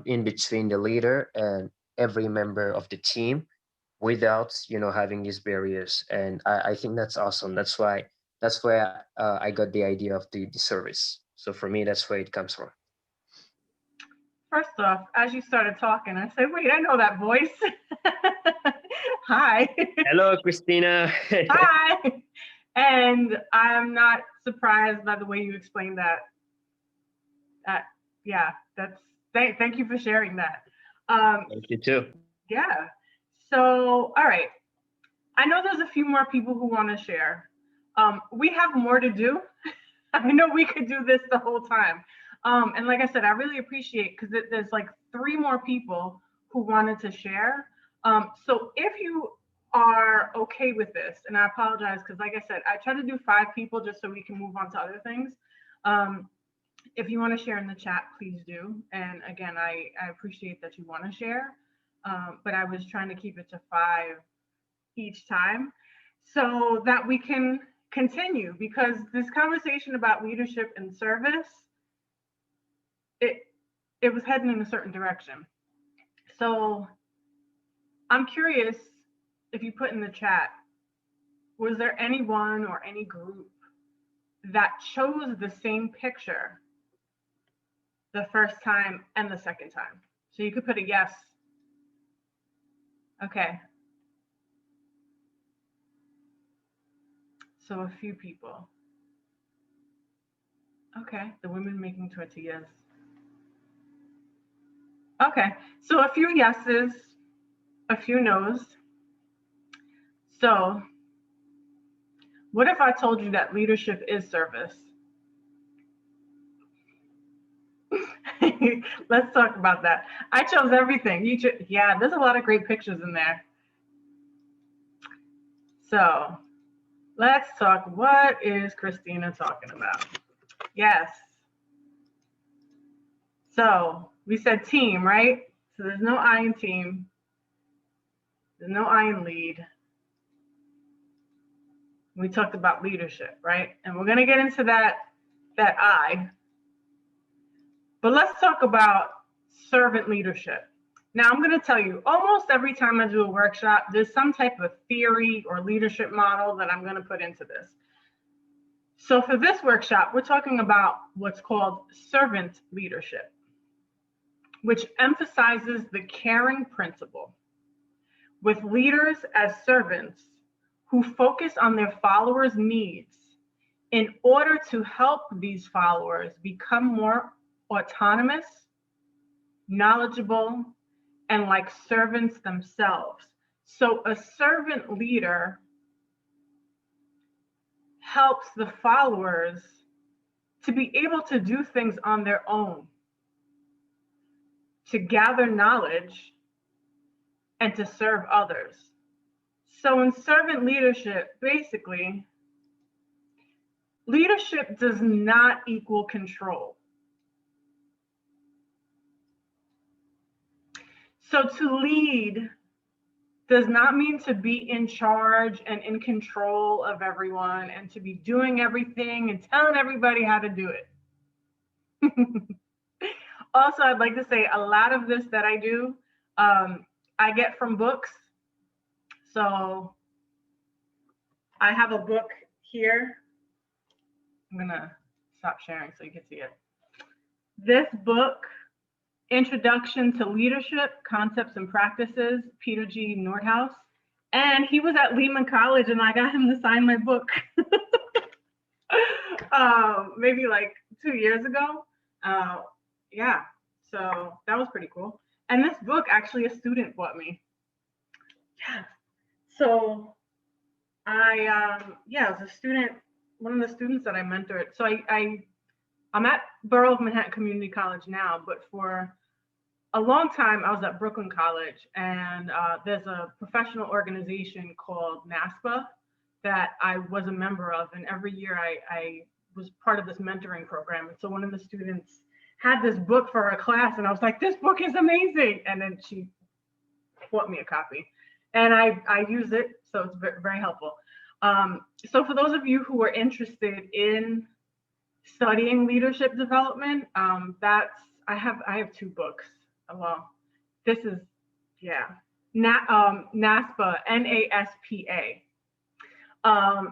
[SPEAKER 14] in between the leader and every member of the team without having these barriers. And I think that's awesome. That's where I got the idea of the service. So for me, that's where it comes from.
[SPEAKER 3] First off, as you started talking, I said, wait, I know that voice. Hi.
[SPEAKER 14] Hello, Christina.
[SPEAKER 3] Hi. And I'm not surprised by the way you explained that. Yeah, thank you for sharing that.
[SPEAKER 14] Thank you too.
[SPEAKER 3] Yeah. So, all right. I know there's a few more people who want to share. We have more to do. I know we could do this the whole time. And like I said, I really appreciate because there's like 3 more people who wanted to share. So if you are okay with this, and I apologize because like I said, I try to do 5 people just so we can move on to other things. If you want to share in the chat, please do. And again, I appreciate that you want to share, but I was trying to keep it to 5 each time so that we can continue, because this conversation about leadership and service, it was heading in a certain direction. So I'm curious if you put in the chat, was there anyone or any group that chose the same picture the first time and the second time? So you could put a yes. Okay. So a few people. Okay, the women making tortillas. Okay, so a few yeses, a few nos. So what if I told you that leadership is service? Let's talk about that. I chose everything. Yeah, there's a lot of great pictures in there. So let's talk. What is Christina talking about? Yes. So we said team, right? So there's no I in team. There's no I in lead. We talked about leadership, right? And we're going to get into that I. But let's talk about servant leadership. Now, I'm going to tell you, almost every time I do a workshop, there's some type of theory or leadership model that I'm going to put into this. So for this workshop, we're talking about what's called servant leadership, which emphasizes the caring principle, with leaders as servants who focus on their followers' needs in order to help these followers become more autonomous, knowledgeable, and like servants themselves. So a servant leader helps the followers to be able to do things on their own, to gather knowledge, and to serve others. So in servant leadership, basically, leadership does not equal control. So to lead does not mean to be in charge and in control of everyone and to be doing everything and telling everybody how to do it. Also, I'd like to say a lot of this that I do, I get from books. So I have a book here I'm gonna stop sharing so you can see it. This book, Introduction to Leadership, Concepts and Practices, Peter G. Nordhaus. And he was at Lehman College and I got him to sign my book maybe like 2 years ago. Yeah, so that was pretty cool. And this book, actually, a student bought me. Yeah. So yeah, as a student, one of the students that I mentored. So I'm at Borough of Manhattan Community College now, but for a long time I was at Brooklyn College, and there's a professional organization called NASPA that I was a member of, and every year I was part of this mentoring program. And so one of the students had this book for her class, and I was like, this book is amazing. And then she bought me a copy, and I use it, so it's very, very helpful. So for those of you who are interested in studying leadership development, I have 2 books. Well, this is, yeah, NASPA, N-A-S-P-A.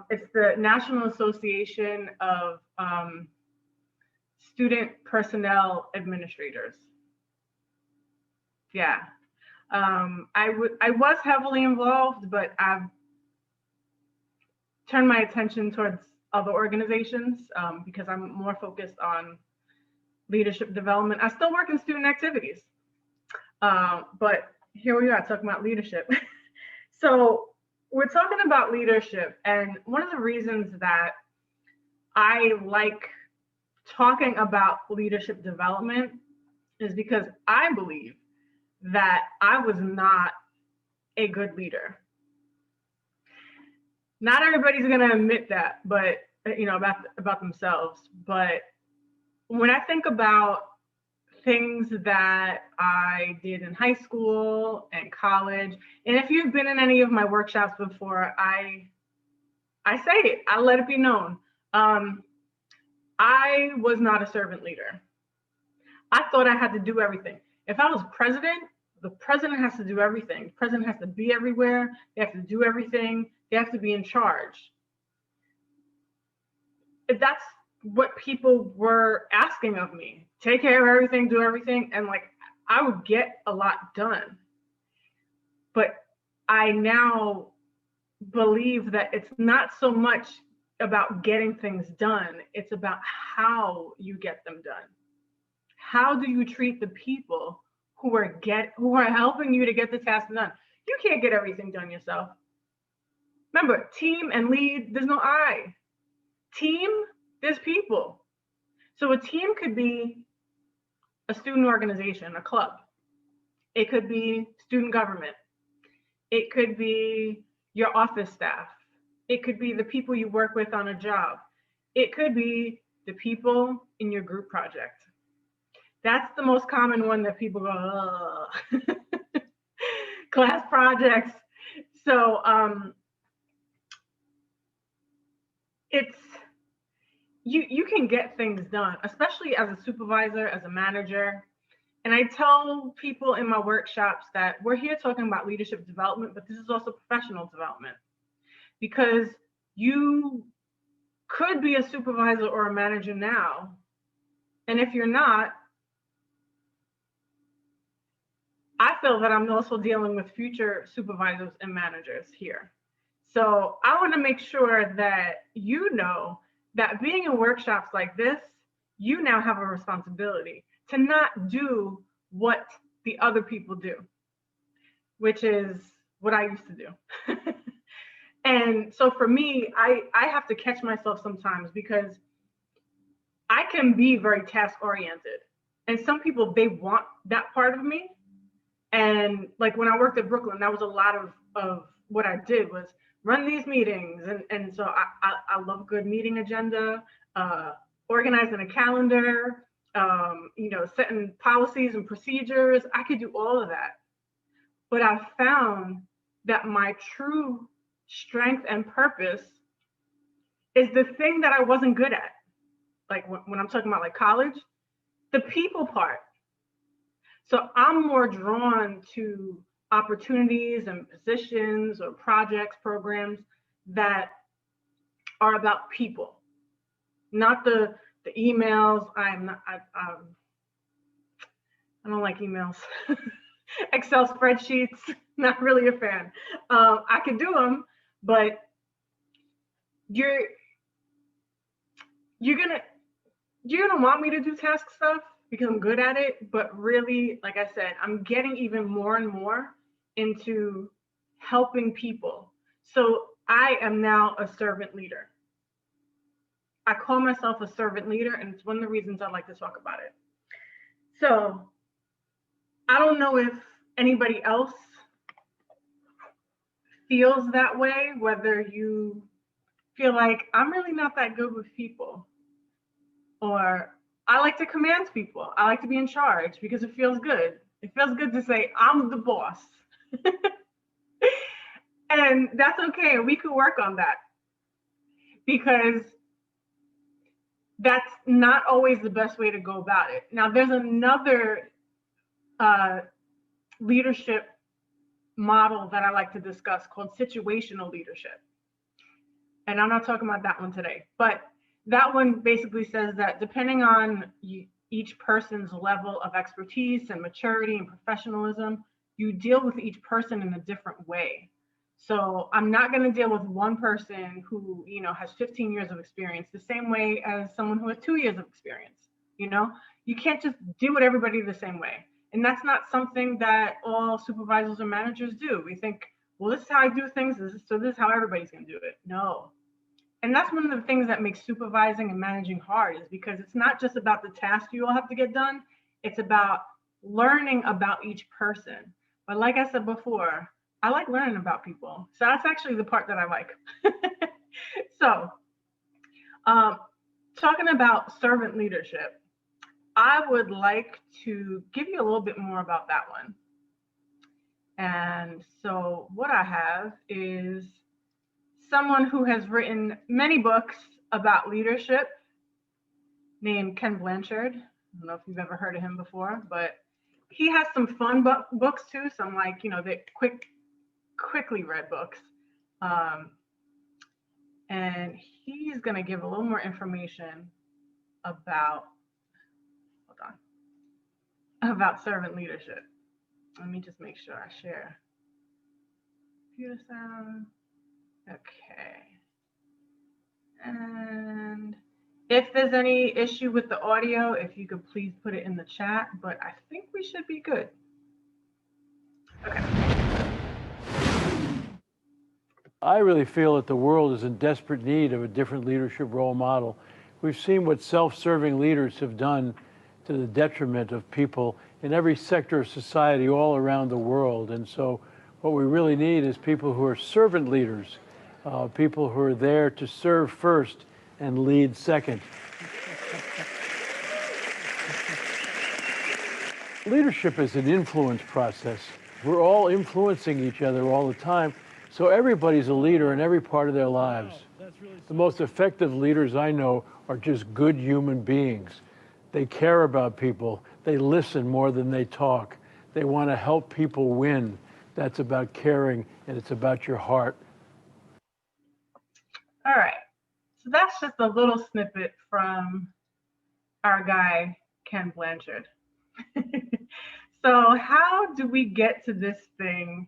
[SPEAKER 3] It's the National Association of Student Personnel Administrators. Yeah. I was heavily involved, but I've turned my attention towards other organizations because I'm more focused on leadership development. I still work in student activities, but here we are talking about leadership. So we're talking about leadership, and one of the reasons that I like talking about leadership development is because I believe that I was not a good leader. Not everybody's going to admit that, but about themselves. But when I think about things that I did in high school and college, and if you've been in any of my workshops before, I say it, I let it be known. I was not a servant leader. I thought I had to do everything. If I was president, the president has to do everything. The president has to be everywhere. They have to do everything. They have to be in charge. If that's what people were asking of me, take care of everything, do everything, and like I would get a lot done. But I now believe that it's not so much about getting things done, it's about how you get them done. How do you treat the people who are helping you to get the task done? You can't get everything done yourself. Remember, team and lead, there's no I. Team, there's people. So a team could be a student organization, a club. It could be student government. It could be your office staff. It could be the people you work with on a job. It could be the people in your group project. That's the most common one that people go, ugh. Class projects. So you can get things done, especially as a supervisor, as a manager. And I tell people in my workshops that we're here talking about leadership development, but this is also professional development, because you could be a supervisor or a manager now. And if you're not, I feel that I'm also dealing with future supervisors and managers here. So I want to make sure that you know that being in workshops like this, you now have a responsibility to not do what the other people do, which is what I used to do. And so for me, I have to catch myself sometimes because I can be very task oriented. And some people, they want that part of me. And like when I worked at Brooklyn, that was a lot of what I did was run these meetings. And so I love a good meeting agenda, organizing a calendar, setting policies and procedures. I could do all of that. But I found that my true strength and purpose is the thing that I wasn't good at. Like when I'm talking about like college, the people part. So I'm more drawn to opportunities and positions or projects, programs that are about people. not the emails. I don't like emails. Excel spreadsheets, not really a fan. I could do them, but you're gonna want me to do task stuff because I'm good at it, but really, like I said, I'm getting even more and more into helping people. So I am now a servant leader. I call myself a servant leader, and it's one of the reasons I like to talk about it. So I don't know if anybody else feels that way, whether you feel like I'm really not that good with people, or I like to command people. I like to be in charge because it feels good. It feels good to say, I'm the boss. And that's okay. We could work on that because that's not always the best way to go about it. Now, there's another leadership model that I like to discuss called situational leadership. And I'm not talking about that one today, but that one basically says that depending on each person's level of expertise and maturity and professionalism, you deal with each person in a different way. So I'm not going to deal with one person who, has 15 years of experience the same way as someone who has 2 years of experience. You can't just deal with everybody the same way. And that's not something that all supervisors or managers do. We think, well, this is how I do things, so this is how everybody's going to do it. No. And that's one of the things that makes supervising and managing hard, is because it's not just about the task you all have to get done. It's about learning about each person. But like I said before, I like learning about people. So that's actually the part that I like. So talking about servant leadership, I would like to give you a little bit more about that one. And so what I have is someone who has written many books about leadership named Ken Blanchard. I don't know if you've ever heard of him before, but he has some fun books too, some like, the quickly read books. And he's going to give a little more information about, about servant leadership. Let me just make sure I share computer sound. Okay. And if there's any issue with the audio, if you could please put it in the chat, but I think we should be good. Okay.
[SPEAKER 15] I really feel that the world is in desperate need of a different leadership role model. We've seen what self-serving leaders have done to the detriment of people in every sector of society all around the world. And so what we really need is people who are servant leaders, people who are there to serve first and lead second. Leadership is an influence process. We're all influencing each other all the time, so everybody's a leader in every part of their lives. The most effective leaders I know are just good human beings. They care about people. They listen more than they talk. They want to help people win. That's about caring, and it's about your heart.
[SPEAKER 3] All right. So that's just a little snippet from our guy, Ken Blanchard. So how do we get to this thing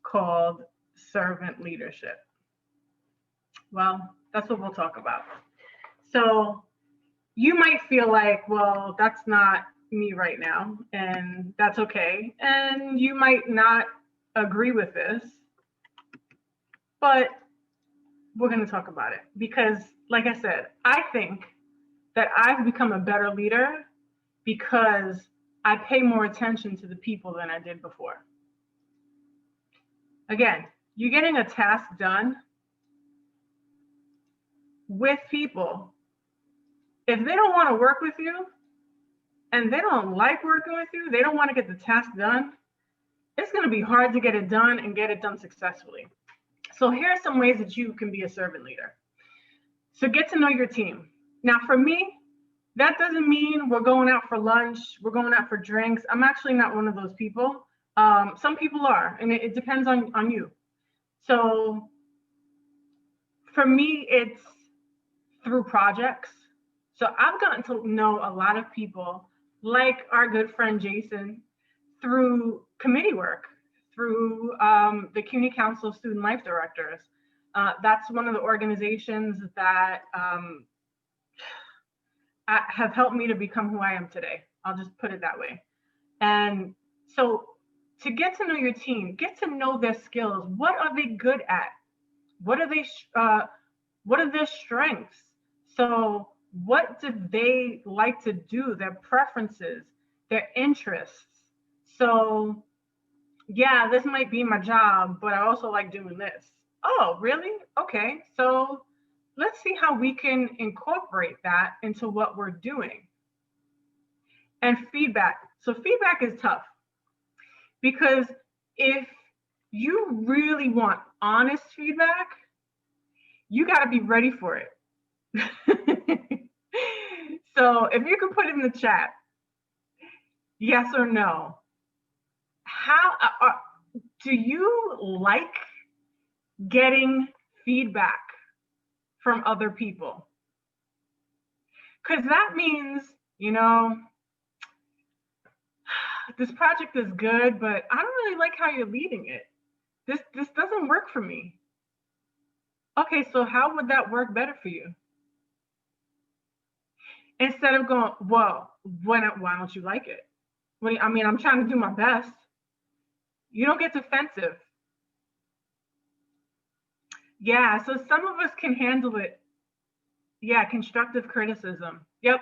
[SPEAKER 3] called servant leadership? Well, that's what we'll talk about. So you might feel like, well, that's not me right now, and that's okay. And you might not agree with this, but we're going to talk about it because, like I said, I think that I've become a better leader because I pay more attention to the people than I did before. Again, you're getting a task done with people. If they don't want to work with you and they don't like working with you, they don't want to get the task done, it's going to be hard to get it done and get it done successfully. So here are some ways that you can be a servant leader. So get to know your team. Now for me, that doesn't mean we're going out for lunch, we're going out for drinks. I'm actually not one of those people. Some people are, and it depends on you. So for me, it's through projects. So I've gotten to know a lot of people, like our good friend Jason, through committee work, through the CUNY Council of Student Life Directors. That's one of the organizations that have helped me to become who I am today. I'll just put it that way. And so to get to know your team, get to know their skills. What are they good at? What are their strengths? So what do they like to do? Their preferences, their interests. So yeah, this might be my job, but I also like doing this. Oh, really? Okay. So let's see how we can incorporate that into what we're doing. And feedback. So feedback is tough because if you really want honest feedback, you got to be ready for it. So if you can put it in the chat, yes or no, how do you like getting feedback from other people? Because that means, you know, this project is good, but I don't really like how you're leading it. This doesn't work for me. Okay, so how would that work better for you? Instead of going, well, why don't you like it? I mean, I'm trying to do my best. You don't get defensive. Yeah, so some of us can handle it. Yeah, constructive criticism. Yep.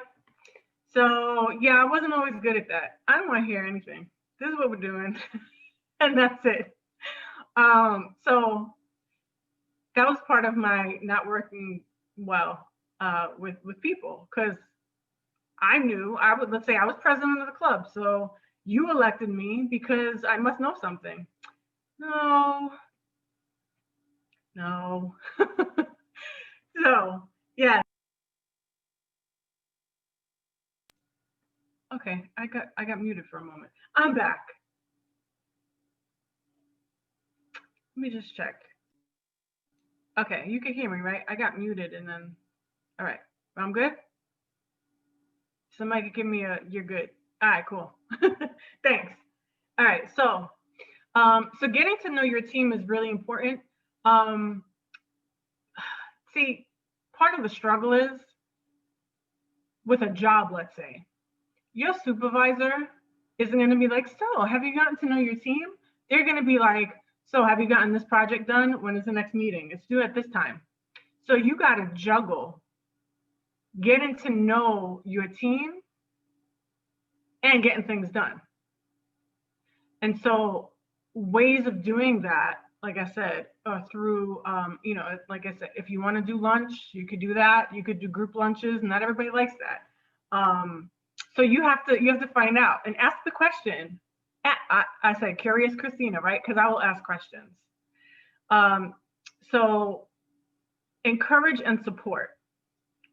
[SPEAKER 3] So yeah, I wasn't always good at that. I don't want to hear anything. This is what we're doing. And that's it. So that was part of my not working well with people, because I knew let's say I was president of the club. So you elected me because I must know something. No. So yeah. Okay, I got muted for a moment. I'm back. Let me just check. Okay, you can hear me, right? I got muted and then, all right, I'm good? Somebody could give me you're good. All right, cool. Thanks. All right, so getting to know your team is really important. See, part of the struggle is with a job, let's say, your supervisor isn't going to be like, so have you gotten to know your team? They're going to be like, so have you gotten this project done? When is the next meeting? It's due at this time. So you got to juggle getting to know your team and getting things done. And so ways of doing that, like I said, through, you know, like I said, if you want to do lunch, you could do that. You could do group lunches. Not everybody likes that. So you have to find out and ask the question. I said, curious Christina, right? Because I will ask questions. So encourage and support.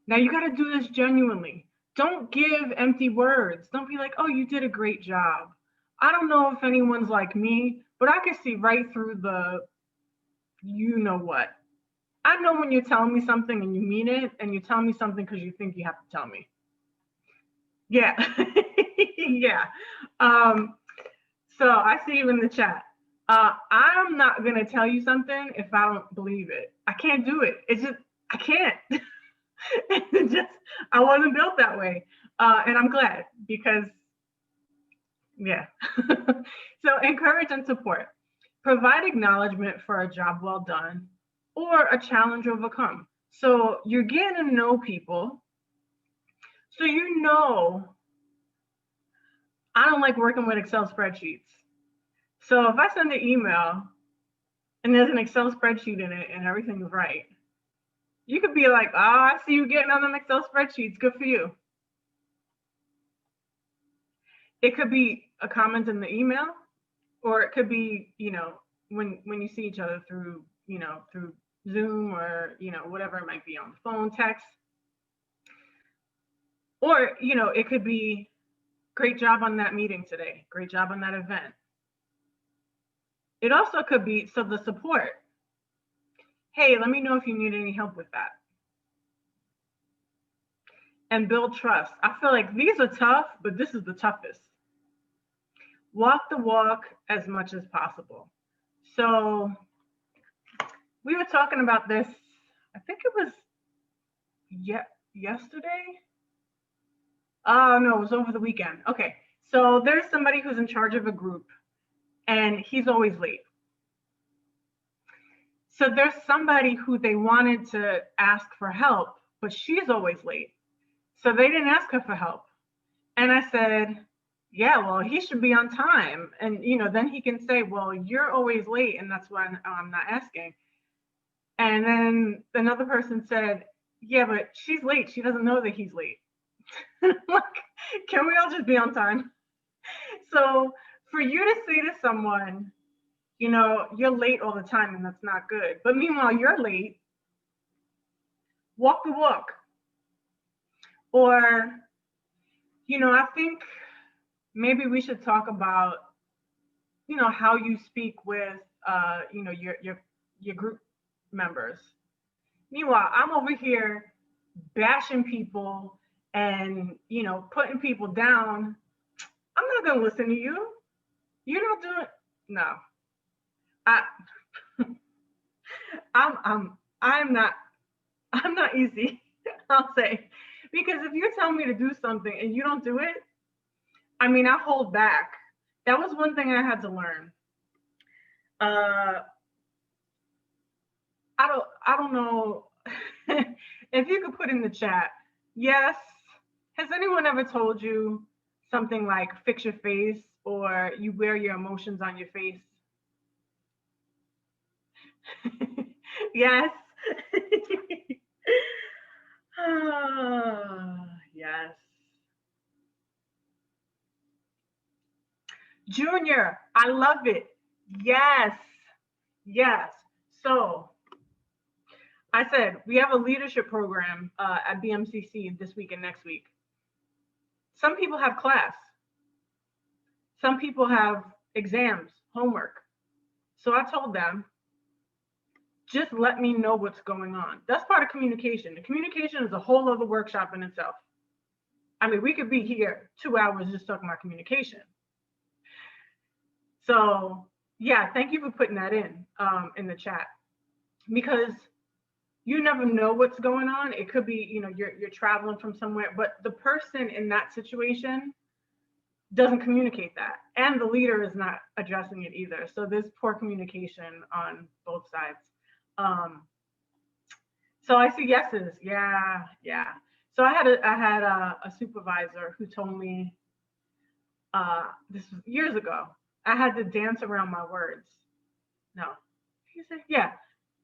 [SPEAKER 3] Now you got to do this genuinely. Don't give empty words. Don't be like, oh, you did a great job. I don't know if anyone's like me, but I can see right through the, you know what. I know when you're telling me something and you mean it, and you tell me something because you think you have to tell me. Yeah. Yeah. So I see you in the chat. I'm not going to tell you something if I don't believe it. I can't do it. It's just, I can't. It's just, I wasn't built that way. And I'm glad because, yeah. So encourage and support. Provide acknowledgement for a job well done or a challenge overcome. So you're getting to know people. So you know, I don't like working with Excel spreadsheets. So if I send an email and there's an Excel spreadsheet in it and everything is right, you could be like, oh, I see you getting on them Excel spreadsheets. Good for you. It could be a comment in the email, or it could be, you know, when you see each other through, you know, through Zoom or, you know, whatever it might be, on the phone, text. Or, you know, it could be, great job on that meeting today. Great job on that event. It also could be, so the support. Hey, let me know if you need any help with that. and build trust. I feel like these are tough, but this is the toughest. Walk the walk as much as possible. So we were talking about this, I think it was yesterday. Oh, no, it was over the weekend. Okay. So there's somebody who's in charge of a group and he's always late. So there's somebody who they wanted to ask for help, but she's always late. So they didn't ask her for help. And I said, yeah, well, he should be on time. And, then he can say, well, you're always late. And that's why I'm not asking. And then another person said, yeah, but she's late. She doesn't know that he's late. Like, can we all just be on time? So for you to say to someone, you're late all the time and that's not good. But meanwhile, you're late, walk the walk. Or, I think maybe we should talk about, how you speak with, your group members. Meanwhile, I'm over here bashing people and, putting people down. I'm not going to listen to you. You're not doing, no. I'm not easy, I'll say. Because if you're telling me to do something and you don't do it, I hold back. That was one thing I had to learn. I don't know if you could put in the chat. Yes. Has anyone ever told you something like fix your face or you wear your emotions on your face? Yes. Yes. Junior, I love it. Yes. Yes. So I said, we have a leadership program at BMCC this week and next week. Some people have class. Some people have exams, homework. So I told them, just let me know what's going on. That's part of communication. The communication is a whole other workshop in itself. We could be here 2 hours just talking about communication. So yeah, thank you for putting that in the chat, because you never know what's going on. It could be, you're traveling from somewhere, but the person in that situation doesn't communicate that. And the leader is not addressing it either. So there's poor communication on both sides. So I see yeses. Yeah. So I had a supervisor who told me, this was years ago, I had to dance around my words. No. He said, yeah,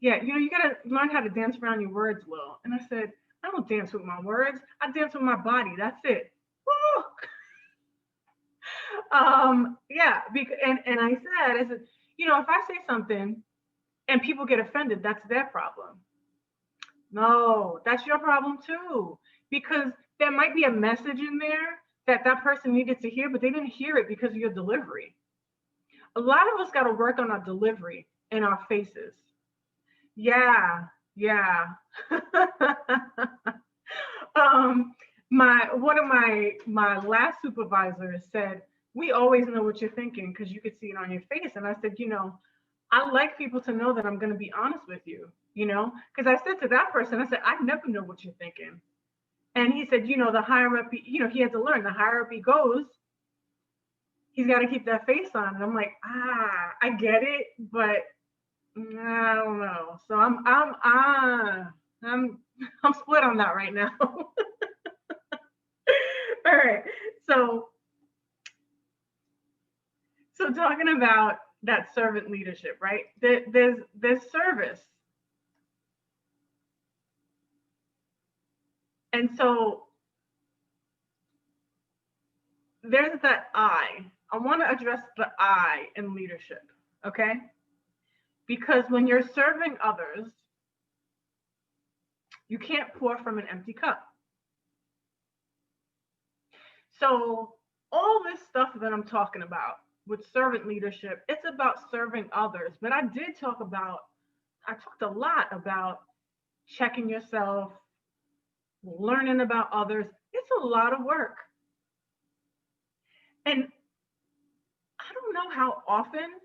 [SPEAKER 3] you gotta learn how to dance around your words, Will. And I said, I don't dance with my words. I dance with my body. That's it. Woo! Yeah, and I said, if I say something and people get offended, that's their problem. No, that's your problem too, because there might be a message in there that person needed to hear, but they didn't hear it because of your delivery. A lot of us got to work on our delivery and our faces. Yeah. One of my last supervisors said, we always know what you're thinking because you could see it on your face. And I said, I like people to know that I'm going to be honest with you, because I said to that person, I said, I never know what you're thinking. And he said, the higher up, he had to learn, the higher up he goes, he's got to keep that face on. And I'm like, I get it, but I don't know. So I'm split on that right now. All right. So talking about that servant leadership, right? There's service. And so there's that I want to address the I in leadership, okay? Because when you're serving others, you can't pour from an empty cup. So all this stuff that I'm talking about with servant leadership, it's about serving others. But I talked a lot about checking yourself, learning about others. It's a lot of work. And I don't know how often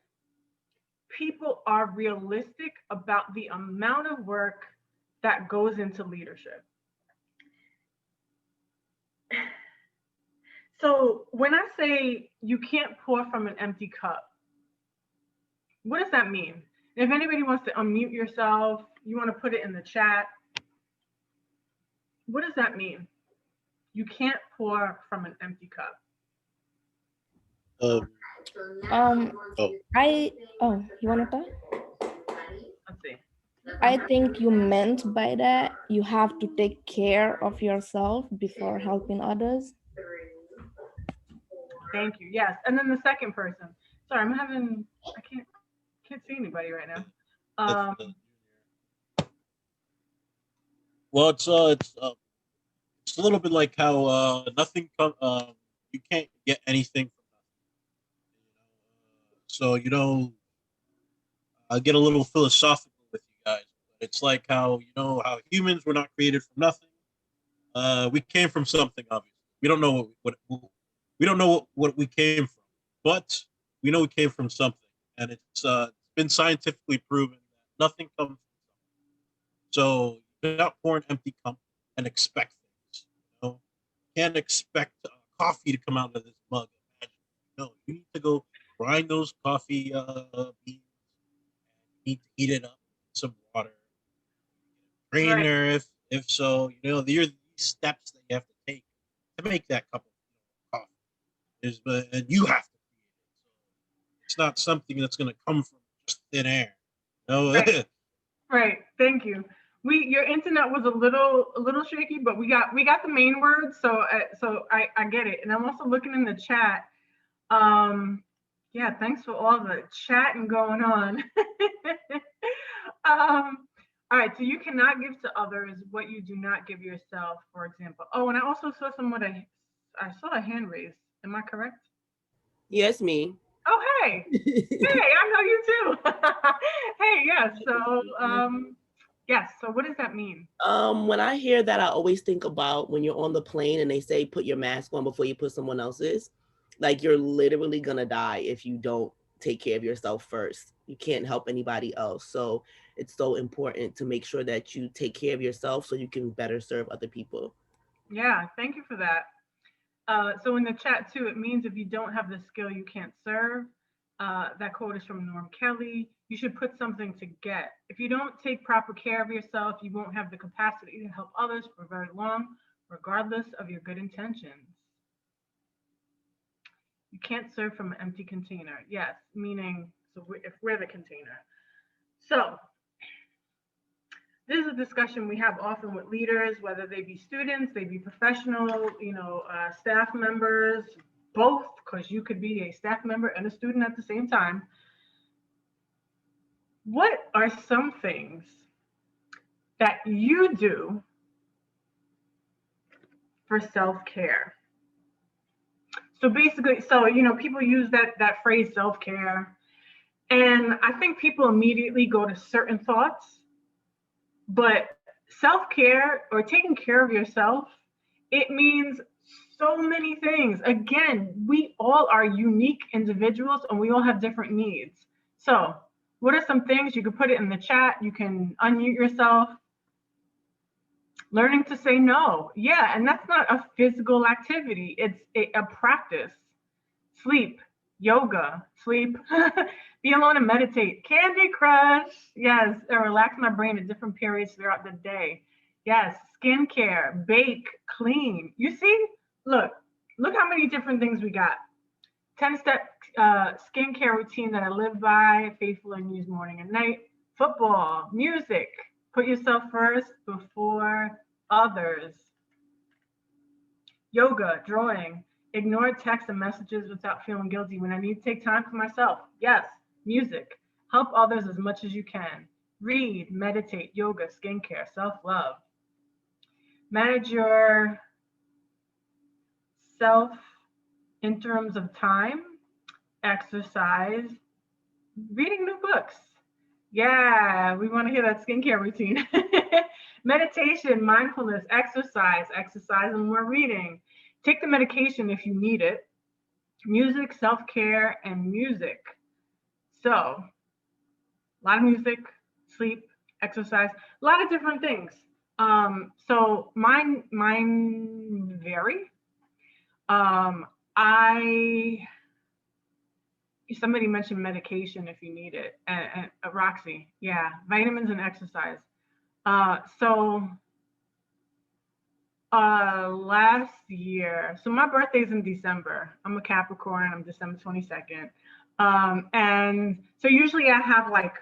[SPEAKER 3] people are realistic about the amount of work that goes into leadership. So when I say you can't pour from an empty cup, what does that mean? If anybody wants to unmute yourself, you want to put it in the chat. What does that mean? You can't pour from an empty cup.
[SPEAKER 5] Oh,
[SPEAKER 11] You want to talk?
[SPEAKER 3] Let's see.
[SPEAKER 11] I think you meant by that you have to take care of yourself before helping others.
[SPEAKER 3] Thank you. Yes. And then the second person. Sorry, I can't see anybody right now.
[SPEAKER 5] Well, it's a little bit like how you can't get anything from nothing. So I'll get a little philosophical with you guys. It's like how how humans were not created from nothing. We came from something, obviously. We don't know what we came from, but we know we came from something, and it's been scientifically proven that nothing comes from something. So you cannot pour an empty cup and expect things. Can't expect coffee to come out of this mug. No, you need to go grind those coffee beans. You need to heat it up with some water. Drainer, if so, there are these steps that you have to take to make that cup of coffee. And you have to create it. It's not something that's going to come from just thin air.
[SPEAKER 3] Right. Right. Thank you. Your internet was a little shaky, but we got the main words, so I get it. And I'm also looking in the chat. Yeah, thanks for all the chatting going on. All right, so you cannot give to others what you do not give yourself, for example. Oh, and I also saw I saw a hand raised. Am I correct?
[SPEAKER 16] Yes, me.
[SPEAKER 3] Oh, hey. Hey, I know you too. Hey, yes. So, yes. So what does that mean?
[SPEAKER 16] When I hear that, I always think about when you're on the plane and they say, put your mask on before you put someone else's. Like, you're literally gonna die if you don't take care of yourself first. You can't help anybody else. So it's so important to make sure that you take care of yourself so you can better serve other people.
[SPEAKER 3] Yeah, thank you for that. So in the chat too, it means if you don't have the skill, you can't serve. That quote is from Norm Kelly. You should put something to get. If you don't take proper care of yourself, you won't have the capacity to help others for very long, regardless of your good intentions. You can't serve from an empty container. Yes, meaning if we're the container. So this is a discussion we have often with leaders, whether they be students, they be professional, staff members, both, because you could be a staff member and a student at the same time. What are some things that you do for self-care? So basically, people use that phrase self-care, and I think people immediately go to certain thoughts, but self-care or taking care of yourself, it means so many things. Again, we all are unique individuals and we all have different needs. So what are some things? You can put it in the chat. You can unmute yourself. Learning to say no. Yeah, and that's not a physical activity. It's a practice. Sleep, yoga, sleep, be alone and meditate. Candy Crush, yes, and relax my brain at different periods throughout the day. Yes, skincare, bake, clean. You see, look how many different things we got. 10-step skincare routine that I live by, faithful and use morning and night. Football, music, put yourself first before others. Yoga, drawing, ignore texts and messages without feeling guilty when I need to take time for myself. Yes, music, help others as much as you can. Read, meditate, yoga, skincare, self-love. Manage your self in terms of time, exercise, reading new books. Yeah, we want to hear that skincare routine. Meditation, mindfulness, exercise and more reading. Take the medication if you need it. Music, self-care, and music. So, a lot of music, sleep, exercise, a lot of different things. So mine vary. Somebody mentioned medication if you need it, and Roxy, yeah, vitamins and exercise. Last year, so my birthday's in December. I'm a Capricorn, I'm December 22nd. And so usually I have like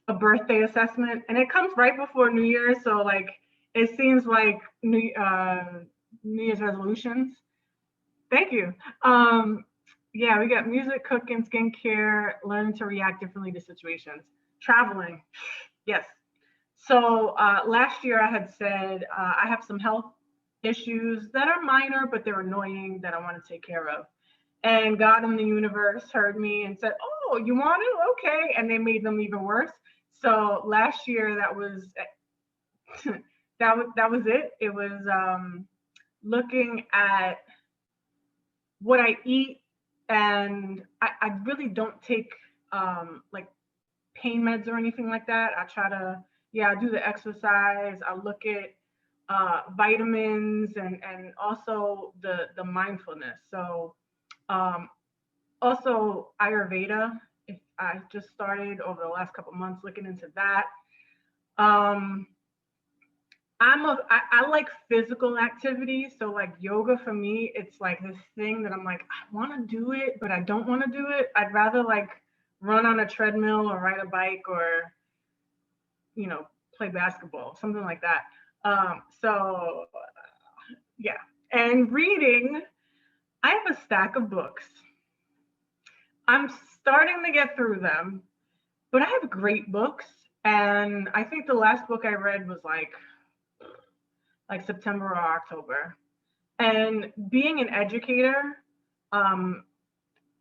[SPEAKER 3] a birthday assessment, and it comes right before New Year's. So like, it seems like New Year's resolutions. Thank you. Yeah, we got music, cooking, skincare, learning to react differently to situations, traveling. Yes. So last year I had said I have some health issues that are minor, but they're annoying that I want to take care of. And God and the universe heard me and said, oh, you want to? Okay. And they made them even worse. So last year that was that was it. It was looking at what I eat, and I really don't take like pain meds or anything like that. I try to, I do the exercise. I look at vitamins and also the mindfulness. So also Ayurveda. I just started over the last couple of months looking into that. I like physical activity. So like yoga for me, it's like this thing that I'm like, I want to do it, but I don't want to do it. I'd rather like run on a treadmill or ride a bike or, play basketball, something like that. So yeah. And reading, I have a stack of books. I'm starting to get through them, but I have great books. And I think the last book I read was like September or October. And being an educator, and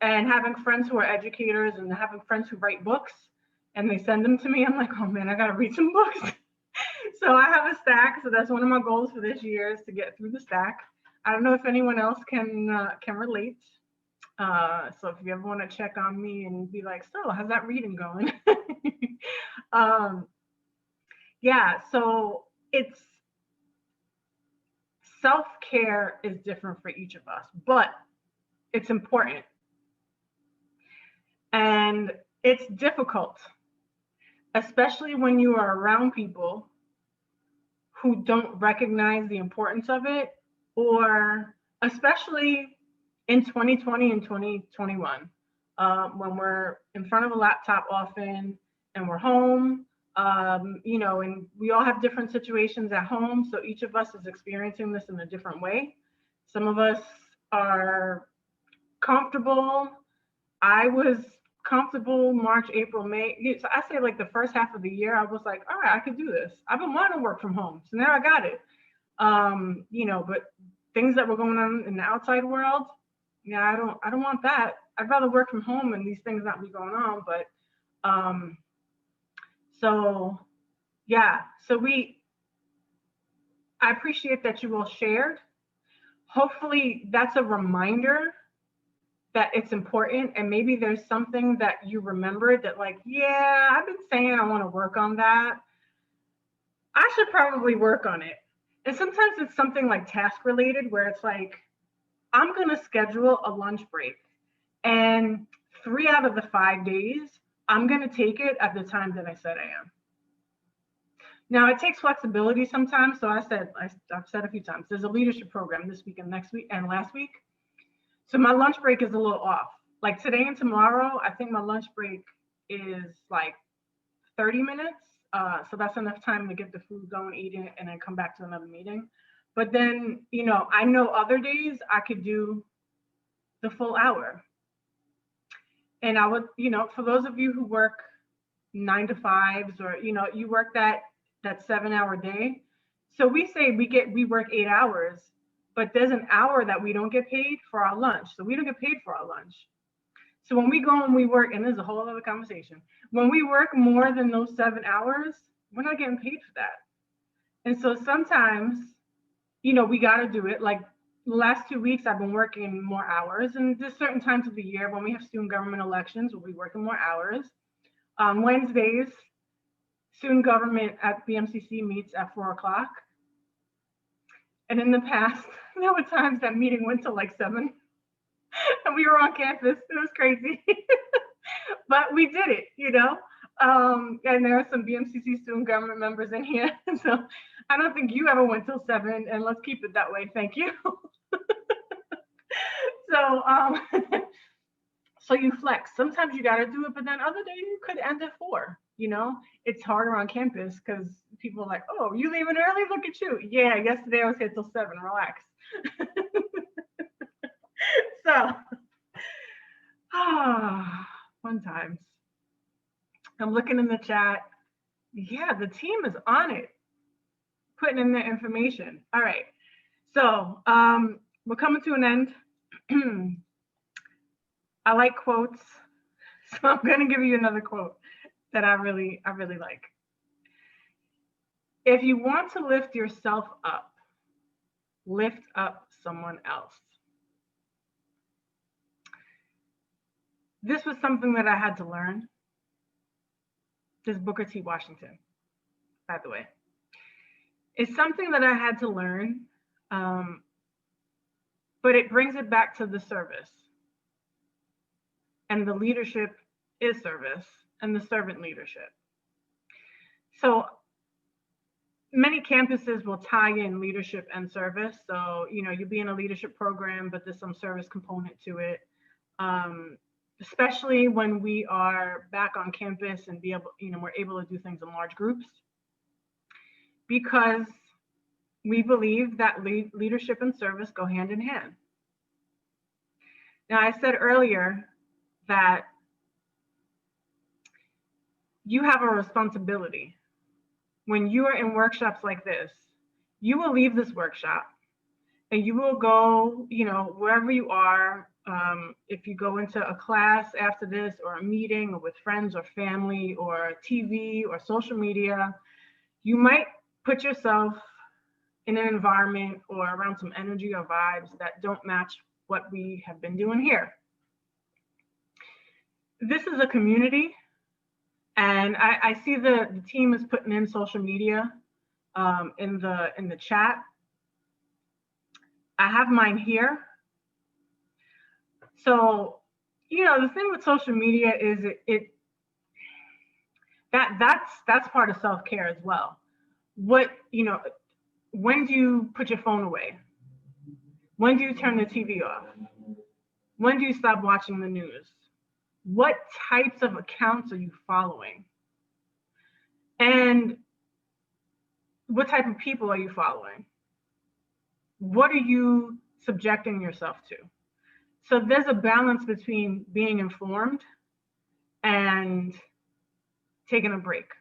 [SPEAKER 3] having friends who are educators and having friends who write books and they send them to me, I'm like, oh man, I gotta read some books. So I have a stack. So that's one of my goals for this year, is to get through the stack. I don't know if anyone else can relate. So if you ever want to check on me and be like, so how's that reading going? Yeah, so it's self-care is different for each of us, but it's important. And it's difficult, especially when you are around people who don't recognize the importance of it, or especially in 2020 and 2021, when we're in front of a laptop often and we're home, and we all have different situations at home. So each of us is experiencing this in a different way. Some of us are comfortable. I was comfortable March, April, May. So I say like the first half of the year, I was like, all right, I could do this. I've been wanting to work from home. So now I got it. But things that were going on in the outside world, I don't want that. I'd rather work from home and these things not be going on. But I appreciate that you all shared. Hopefully that's a reminder that it's important, and maybe there's something that you remembered that like, yeah, I've been saying I want to work on that. I should probably work on it. And sometimes it's something like task related, where it's like, I'm going to schedule a lunch break, and 3 out of the 5 days, I'm going to take it at the time that I said I am. Now it takes flexibility sometimes. So I've said a few times, there's a leadership program this week and next week and last week. So my lunch break is a little off. Like today and tomorrow, I think my lunch break is like 30 minutes. So that's enough time to get the food going, eat it, and then come back to another meeting. But then, I know other days I could do the full hour. And I would, for those of you who work 9 to 5s, or, you work that 7-hour day. So we say we work 8 hours, but there's an hour that we don't get paid for our lunch. So we don't get paid for our lunch. So when we go and we work, and there's a whole other conversation, when we work more than those 7 hours, we're not getting paid for that. And so sometimes, you know, we got to do it. Like the last 2 weeks, I've been working more hours, and there's certain times of the year when we have student government elections, we'll be working more hours. Wednesdays, student government at BMCC meets at 4 o'clock. And in the past, there were times that meeting went till like 7 and we were on campus. It was crazy, but we did it, you know? And there are some BMCC student government members in here. So I don't think you ever went till 7, and let's keep it that way. Thank you. So, so you flex. Sometimes you got to do it, but then other days you could end at 4. You know, it's harder on campus because people are like, oh, you leaving early? Look at you. Yeah, yesterday I was here till 7. Relax. So, fun times. I'm looking in the chat. Yeah, the team is on it, putting in their information. All right. So we're coming to an end. I like quotes, so I'm going to give you another quote that I really like. If you want to lift yourself up, lift up someone else. This was something that I had to learn. This is Booker T. Washington, by the way. It's something that I had to learn, but it brings it back to the service. And the leadership is service, and the servant leadership. So many campuses will tie in leadership and service. So, you know, you'll be in a leadership program, but there's some service component to it. Especially when we are back on campus and we're able to do things in large groups, because we believe that leadership and service go hand in hand. Now, I said earlier that you have a responsibility. When you are in workshops like this, you will leave this workshop and you will go, you know, wherever you are. If you go into a class after this, or a meeting, or with friends or family, or TV or social media, you might put yourself in an environment or around some energy or vibes that don't match what we have been doing here. This is a community, and I see the team is putting in social media in the chat. I have mine here. So, you know, the thing with social media is that's part of self-care as well. What, you know, when do you put your phone away? When do you turn the TV off? When do you stop watching the news? What types of accounts are you following? And what type of people are you following? What are you subjecting yourself to? So there's a balance between being informed and taking a break.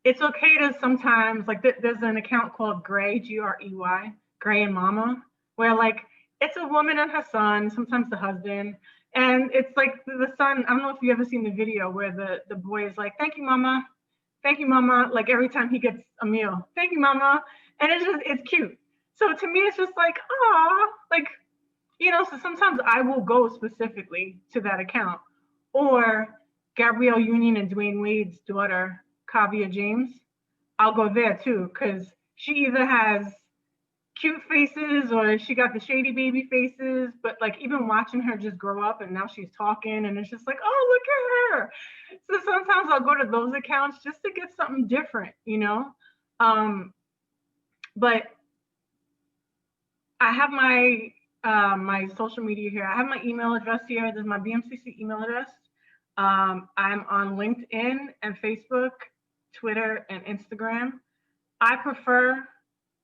[SPEAKER 3] It's okay to sometimes, like there's an account called Gray, Grey, Gray and Mama, where like it's a woman and her son, sometimes the husband, and it's like the son, I don't know if you've ever seen the video where the boy is like, thank you, mama, like every time he gets a meal, thank you, mama, and it's cute. So to me, it's just like, ah, like, you know, so sometimes I will go specifically to that account. Or Gabrielle Union and Dwayne Wade's daughter, Kavia James, I'll go there too, because she either has cute faces or she got the shady baby faces, but like even watching her just grow up and now she's talking and it's just like, oh, look at her. So sometimes I'll go to those accounts just to get something different, you know? But I have my my social media here. I have my email address here. This is my BMCC email address. I'm on LinkedIn and Facebook, Twitter, and Instagram. I prefer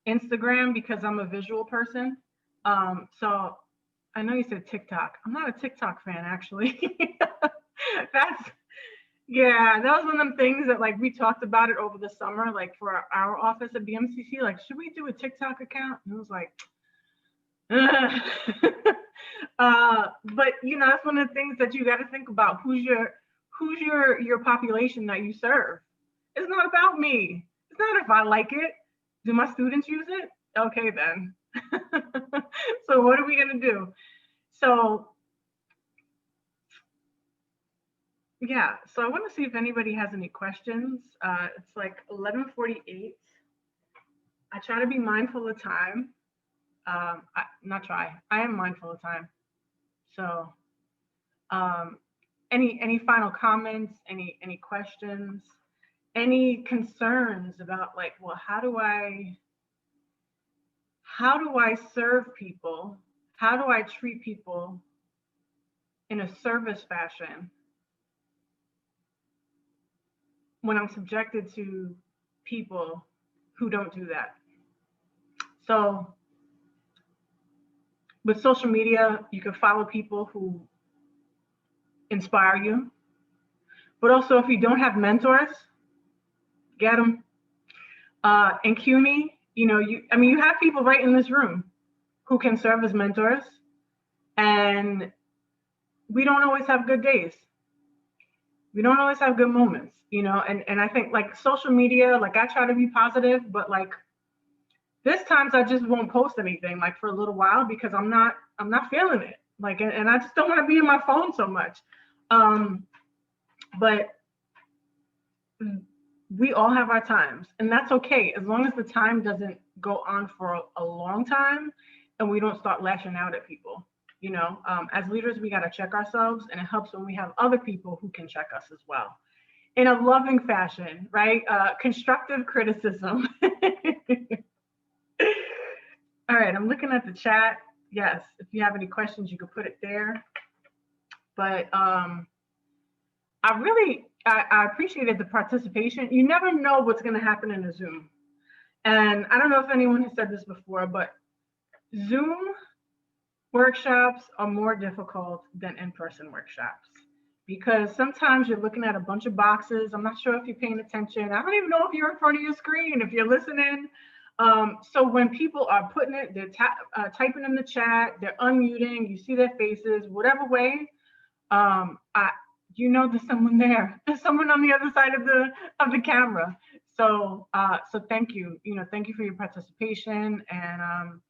[SPEAKER 3] Instagram because I'm a visual person. So I know you said TikTok. I'm not a TikTok fan, actually. That was one of them things that like we talked about it over the summer, like for our office at BMCC, like, should we do a TikTok account? And it was like, but you know, that's one of the things that you got to think about. Who's your population that you serve? It's not about me. not if I like it. Do my students use it? Okay, then. So what are we gonna do? So yeah, so I want to see if anybody has any questions. It's like 11:48. I try to be mindful of time. I am mindful of time. So any final comments, any questions, any concerns about like, well, how do I serve people? How do I treat people in a service fashion when I'm subjected to people who don't do that? So with social media, you can follow people who inspire you, but also if you don't have mentors, get them. And CUNY, you have people right in this room who can serve as mentors, and we don't always have good days. We don't always have good moments, and I think like social media, like I try to be positive, but like there's times I just won't post anything like for a little while because I'm not feeling it. Like, and I just don't want to be in my phone so much. But we all have our times, and that's okay as long as the time doesn't go on for a long time and we don't start lashing out at people. As leaders, we got to check ourselves, and it helps when we have other people who can check us as well in a loving fashion, right? Constructive criticism. All right, I'm looking at the chat. Yes, if you have any questions, you could put it there. But I appreciated the participation. You never know what's going to happen in a Zoom. And I don't know if anyone has said this before, but Zoom workshops are more difficult than in-person workshops because sometimes you're looking at a bunch of boxes. I'm not sure if you're paying attention. I don't even know if you're in front of your screen, if you're listening. So when people are putting it, they're typing in the chat, they're unmuting, you see their faces, whatever way, there's someone there. There's someone on the other side of the camera. So thank you. Thank you for your participation. And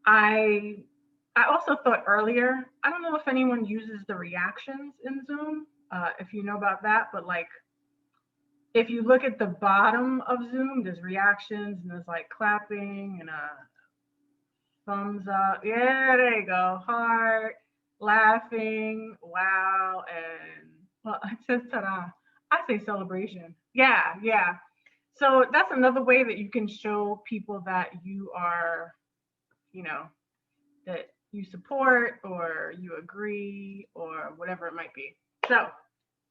[SPEAKER 3] I also thought earlier, I don't know if anyone uses the reactions in Zoom, if you know about that, but like, if you look at the bottom of Zoom, there's reactions and there's like clapping and a thumbs up. Yeah, there you go. Heart, laughing, wow, and well, it says ta-da. I say celebration. Yeah. So that's another way that you can show people that you are, that you support or you agree or whatever it might be. So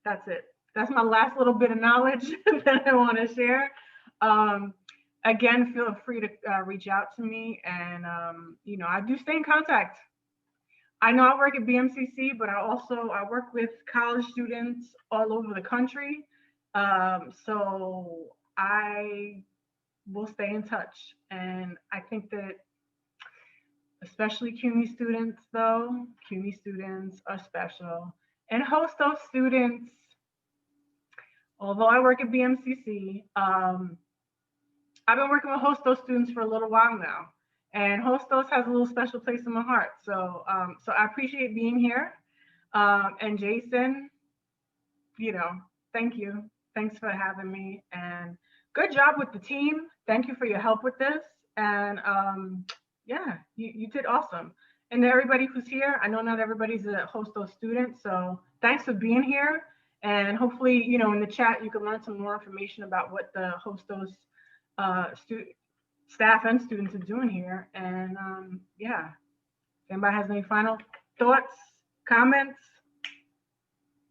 [SPEAKER 3] that's it. That's my last little bit of knowledge that I want to share. Again, feel free to reach out to me, and I do stay in contact. I know I work at BMCC, but I work with college students all over the country. So I will stay in touch, and I think that especially CUNY students, though, CUNY students are special, and Hostos students. Although I work at BMCC, I've been working with Hostos students for a little while now, and Hostos has a little special place in my heart. So I appreciate being here. And Jason, thank you. Thanks for having me, and good job with the team. Thank you for your help with this. And yeah, you did awesome. And to everybody who's here, I know not everybody's a Hostos student, so thanks for being here. And hopefully, in the chat, you can learn some more information about what the Hostos staff and students are doing here. And yeah, if anybody has any final thoughts, comments,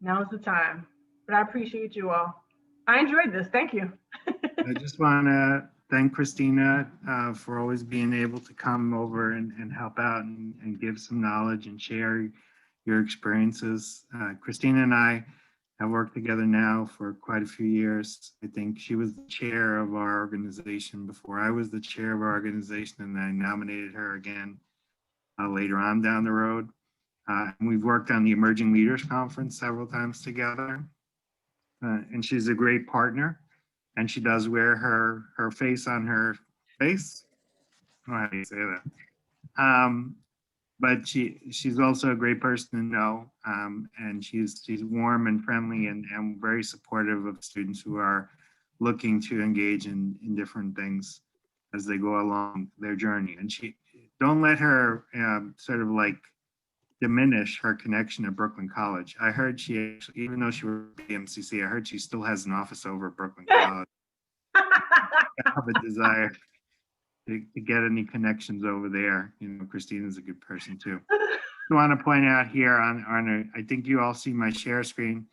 [SPEAKER 3] now's the time. But I appreciate you all. I enjoyed this. Thank you.
[SPEAKER 1] I just want to thank Christina for always being able to come over and help out and give some knowledge and share your experiences. Christina and I have worked together now for quite a few years. I think she was the chair of our organization before I was the chair of our organization, and I nominated her again later on down the road. And we've worked on the Emerging Leaders Conference several times together. And she's a great partner. and she does wear her face on her face. I don't know how do you say that. But she's also a great person to know, and she's warm and friendly and very supportive of students who are looking to engage in different things as they go along their journey. And she don't let her sort of like diminish her connection to Brooklyn College. I heard she actually, even though she was at BMCC, I heard she still has an office over at Brooklyn College. I have a desire to get any connections over there. You know, Christina's a good person too. I want to point out here I think you all see my share screen.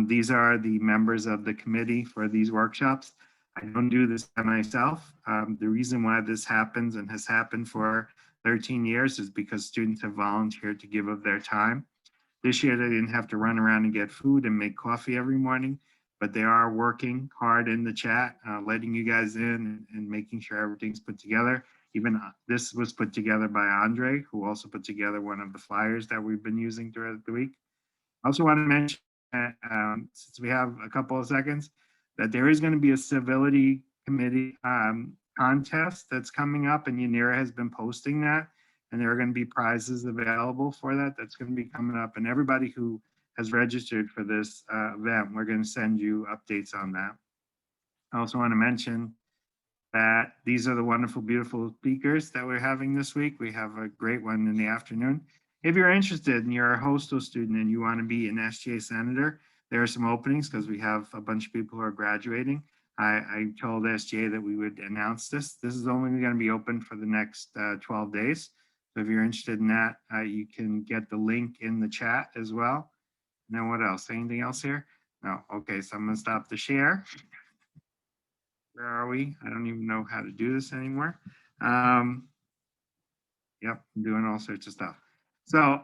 [SPEAKER 1] These are the members of the committee for these workshops. I don't do this by myself. The reason why this happens and has happened for 13 years is because students have volunteered to give of their time. This year, they didn't have to run around and get food and make coffee every morning, but they are working hard in the chat, letting you guys in and making sure everything's put together. Even this was put together by Andre, who also put together one of the flyers that we've been using throughout the week. I also want to mention, since we have a couple of seconds, that there is going to be a civility committee contest that's coming up, and Yanira has been posting that, and there are going to be prizes available for that. That's going to be coming up, and everybody who has registered for this event, we're going to send you updates on that. I also want to mention that these are the wonderful, beautiful speakers that we're having this week. We have a great one in the afternoon. If you're interested and you're a Hostos student and you want to be an SGA senator, there are some openings because we have a bunch of people who are graduating. I told SGA that we would announce this. This is only going to be open for the next 12 days. So if you're interested in that, you can get the link in the chat as well. Now, what else? Anything else here? No. Okay, so I'm going to stop the share. Where are we? I don't even know how to do this anymore. Yep, I'm doing all sorts of stuff. So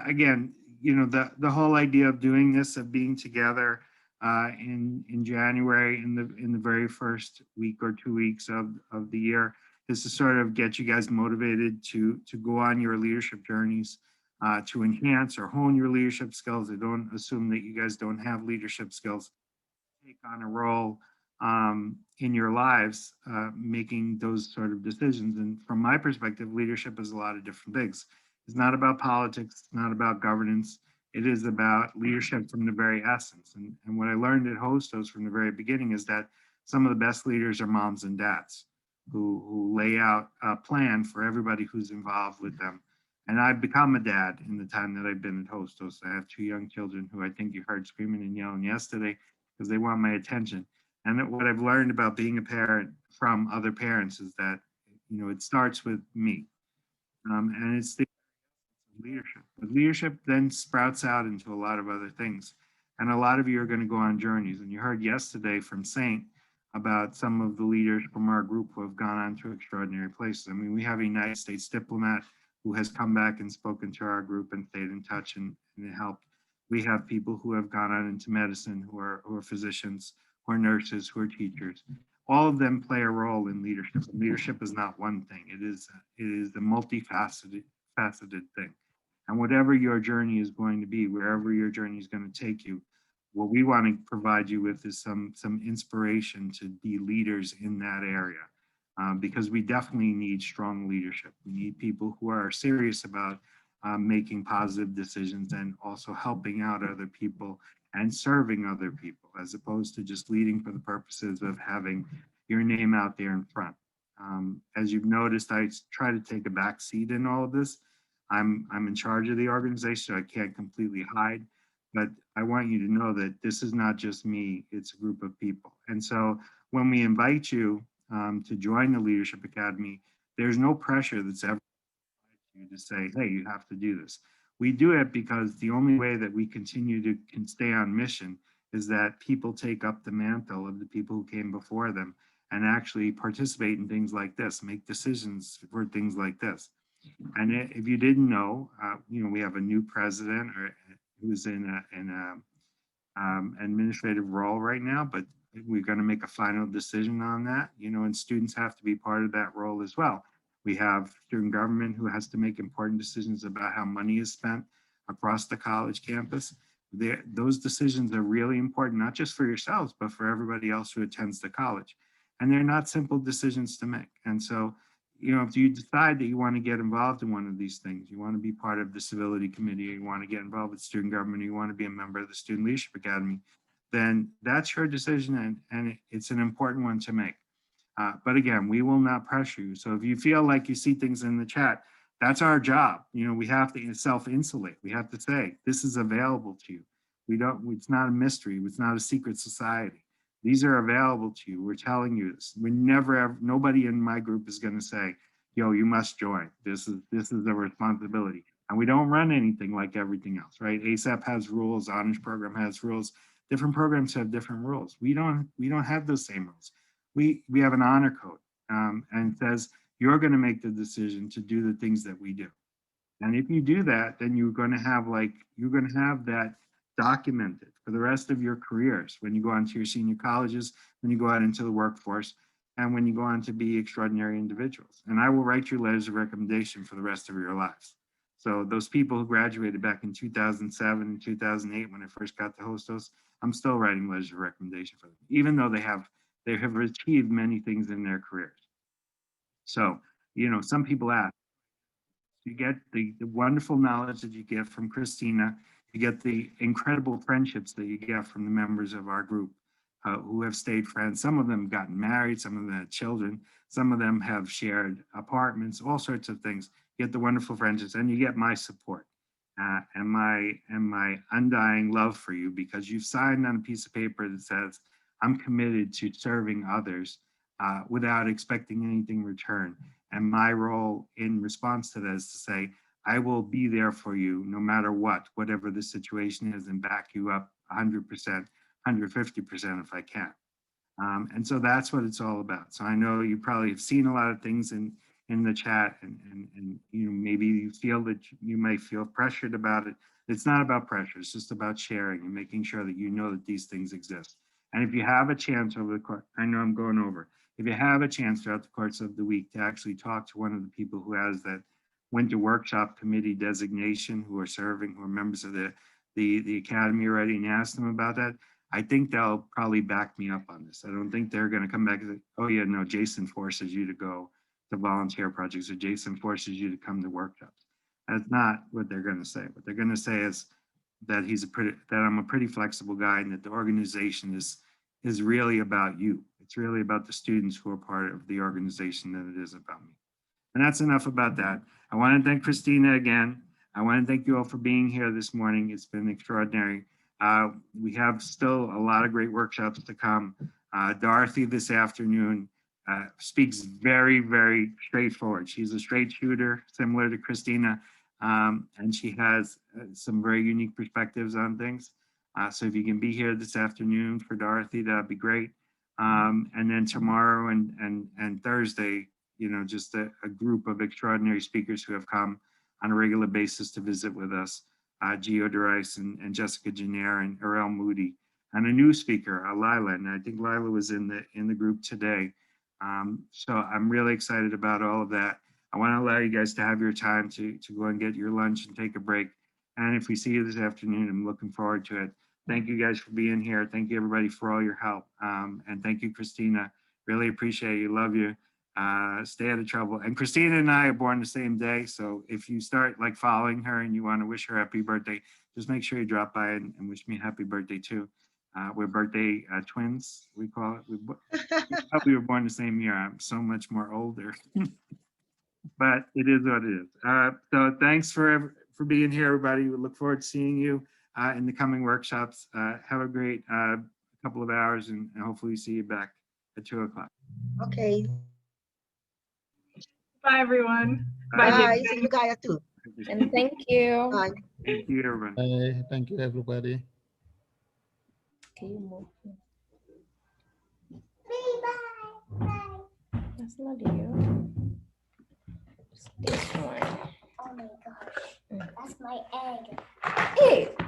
[SPEAKER 1] again, you know, the whole idea of doing this, of being together in January, in the very first week or 2 weeks of the year, is to sort of get you guys motivated to go on your leadership journeys, to enhance or hone your leadership skills. I don't assume that you guys don't have leadership skills. Take on a role in your lives, making those sort of decisions. And from my perspective, leadership is a lot of different things. It's not about politics, it's not about governance. It is about leadership from the very essence. And what I learned at Hostos from the very beginning is that some of the best leaders are moms and dads who lay out a plan for everybody who's involved with them. And I've become a dad in the time that I've been at Hostos. I have 2 young children who I think you heard screaming and yelling yesterday because they want my attention. And what I've learned about being a parent from other parents is that, you know, it starts with me. And it's the leadership. But leadership then sprouts out into a lot of other things. And a lot of you are going to go on journeys. And you heard yesterday from Saint about some of the leaders from our group who have gone on to extraordinary places. I mean, we have a United States diplomat who has come back and spoken to our group and stayed in touch and helped. We have people who have gone on into medicine, who are physicians, who are nurses, who are teachers. All of them play a role in leadership. Leadership is not one thing. It is the multifaceted thing. And whatever your journey is going to be, wherever your journey is going to take you, what we want to provide you with is some inspiration to be leaders in that area. Because we definitely need strong leadership. We need people who are serious about making positive decisions and also helping out other people and serving other people, as opposed to just leading for the purposes of having your name out there in front. As you've noticed, I try to take a back seat in all of this. I'm in charge of the organization, so I can't completely hide, but I want you to know that this is not just me, it's a group of people. And so when we invite you to join the Leadership Academy, there's no pressure that's ever you to say, hey, you have to do this. We do it because the only way that we continue to stay on mission is that people take up the mantle of the people who came before them and actually participate in things like this, make decisions for things like this. And if you didn't know, you know, we have a new president who's in an administrative role right now, but we're going to make a final decision on that, you know, and students have to be part of that role as well. We have student government who has to make important decisions about how money is spent across the college campus. Those decisions are really important, not just for yourselves, but for everybody else who attends the college. And they're not simple decisions to make. And so, if you decide that you want to get involved in one of these things, you want to be part of the civility committee, or you want to get involved with student government, or you want to be a member of the Student Leadership Academy, then that's your decision, and it's an important one to make. But again, we will not pressure you. So if you feel like you see things in the chat, that's our job. We have to self-insulate. We have to say, this is available to you. It's not a mystery. It's not a secret society. These are available to you. We're telling you this. Nobody in my group is going to say, yo, you must join. This is a responsibility. And we don't run anything like everything else, right? ASAP has rules, Honors Program has rules. Different programs have different rules. We don't have those same rules. We have an honor code, and it says you're going to make the decision to do the things that we do. And if you do that, then you're going to have that documented for the rest of your careers, when you go on to your senior colleges, when you go out into the workforce, and when you go on to be extraordinary individuals. And I will write you letters of recommendation for the rest of your lives. So those people who graduated back in 2007 and 2008, when I first got to Hostos, I'm still writing letters of recommendation for them, even though they have achieved many things in their careers. So, some people ask, you get the wonderful knowledge that you get from Christina, you get the incredible friendships that you get from the members of our group who have stayed friends. Some of them have gotten married, some of them had children, some of them have shared apartments, all sorts of things. You get the wonderful friendships, and you get my support and my undying love for you, because you've signed on a piece of paper that says, I'm committed to serving others without expecting anything in return. And my role in response to that is to say, I will be there for you no matter what, whatever the situation is, and back you up 100%, 150% if I can. And so that's what it's all about. So I know you probably have seen a lot of things in the chat, and maybe you feel that you may feel pressured about it. It's not about pressure. It's just about sharing and making sure that you know that these things exist. And if you have a chance over the course, I know I'm going over, if you have a chance throughout the course of the week to actually talk to one of the people who has that winter workshop committee designation, who are serving, who are members of the academy already, and ask them about that, I think they'll probably back me up on this. I don't think they're going to come back and say, oh yeah, no, Jason forces you to go to volunteer projects, or Jason forces you to come to workshops. That's not what they're going to say. What they're going to say is that I'm a pretty flexible guy, and that the organization is really about you. It's really about the students who are part of the organization than it is about me. And that's enough about that. I want to thank Christina again. I want to thank you all for being here this morning. It's been extraordinary. We have still a lot of great workshops to come. Dorothy this afternoon speaks very, very straightforward. She's a straight shooter, similar to Christina, and she has some very unique perspectives on things. So if you can be here this afternoon for Dorothy, that'd be great. And then tomorrow and Thursday, just a group of extraordinary speakers who have come on a regular basis to visit with us, Gio DeRice and Jessica Jenner and Erel Moody, and a new speaker, Lila, and I think Lila was in the group today. So I'm really excited about all of that. I want to allow you guys to have your time to go and get your lunch and take a break. And if we see you this afternoon, I'm looking forward to it. Thank you guys for being here. Thank you everybody for all your help. And thank you, Christina. Really appreciate you. Love you. Stay out of trouble. And Christina and I are born the same day. So if you start like following her and you want to wish her happy birthday, just make sure you drop by and wish me happy birthday too. We're birthday twins, we call it. We were born the same year. I'm so much more older. But it is what it is. So thanks for being here, everybody. We look forward to seeing you in the coming workshops. Have a great couple of hours, and hopefully see you back at 2 o'clock.
[SPEAKER 13] Okay.
[SPEAKER 3] Bye, everyone.
[SPEAKER 13] Bye. See you guys too.
[SPEAKER 11] And thank you.
[SPEAKER 13] Bye.
[SPEAKER 1] Thank you, everyone.
[SPEAKER 17] Bye. Thank you, everybody.
[SPEAKER 11] Can you move? That's not you. It's this one.
[SPEAKER 18] Oh my gosh, that's my egg.
[SPEAKER 11] Hey.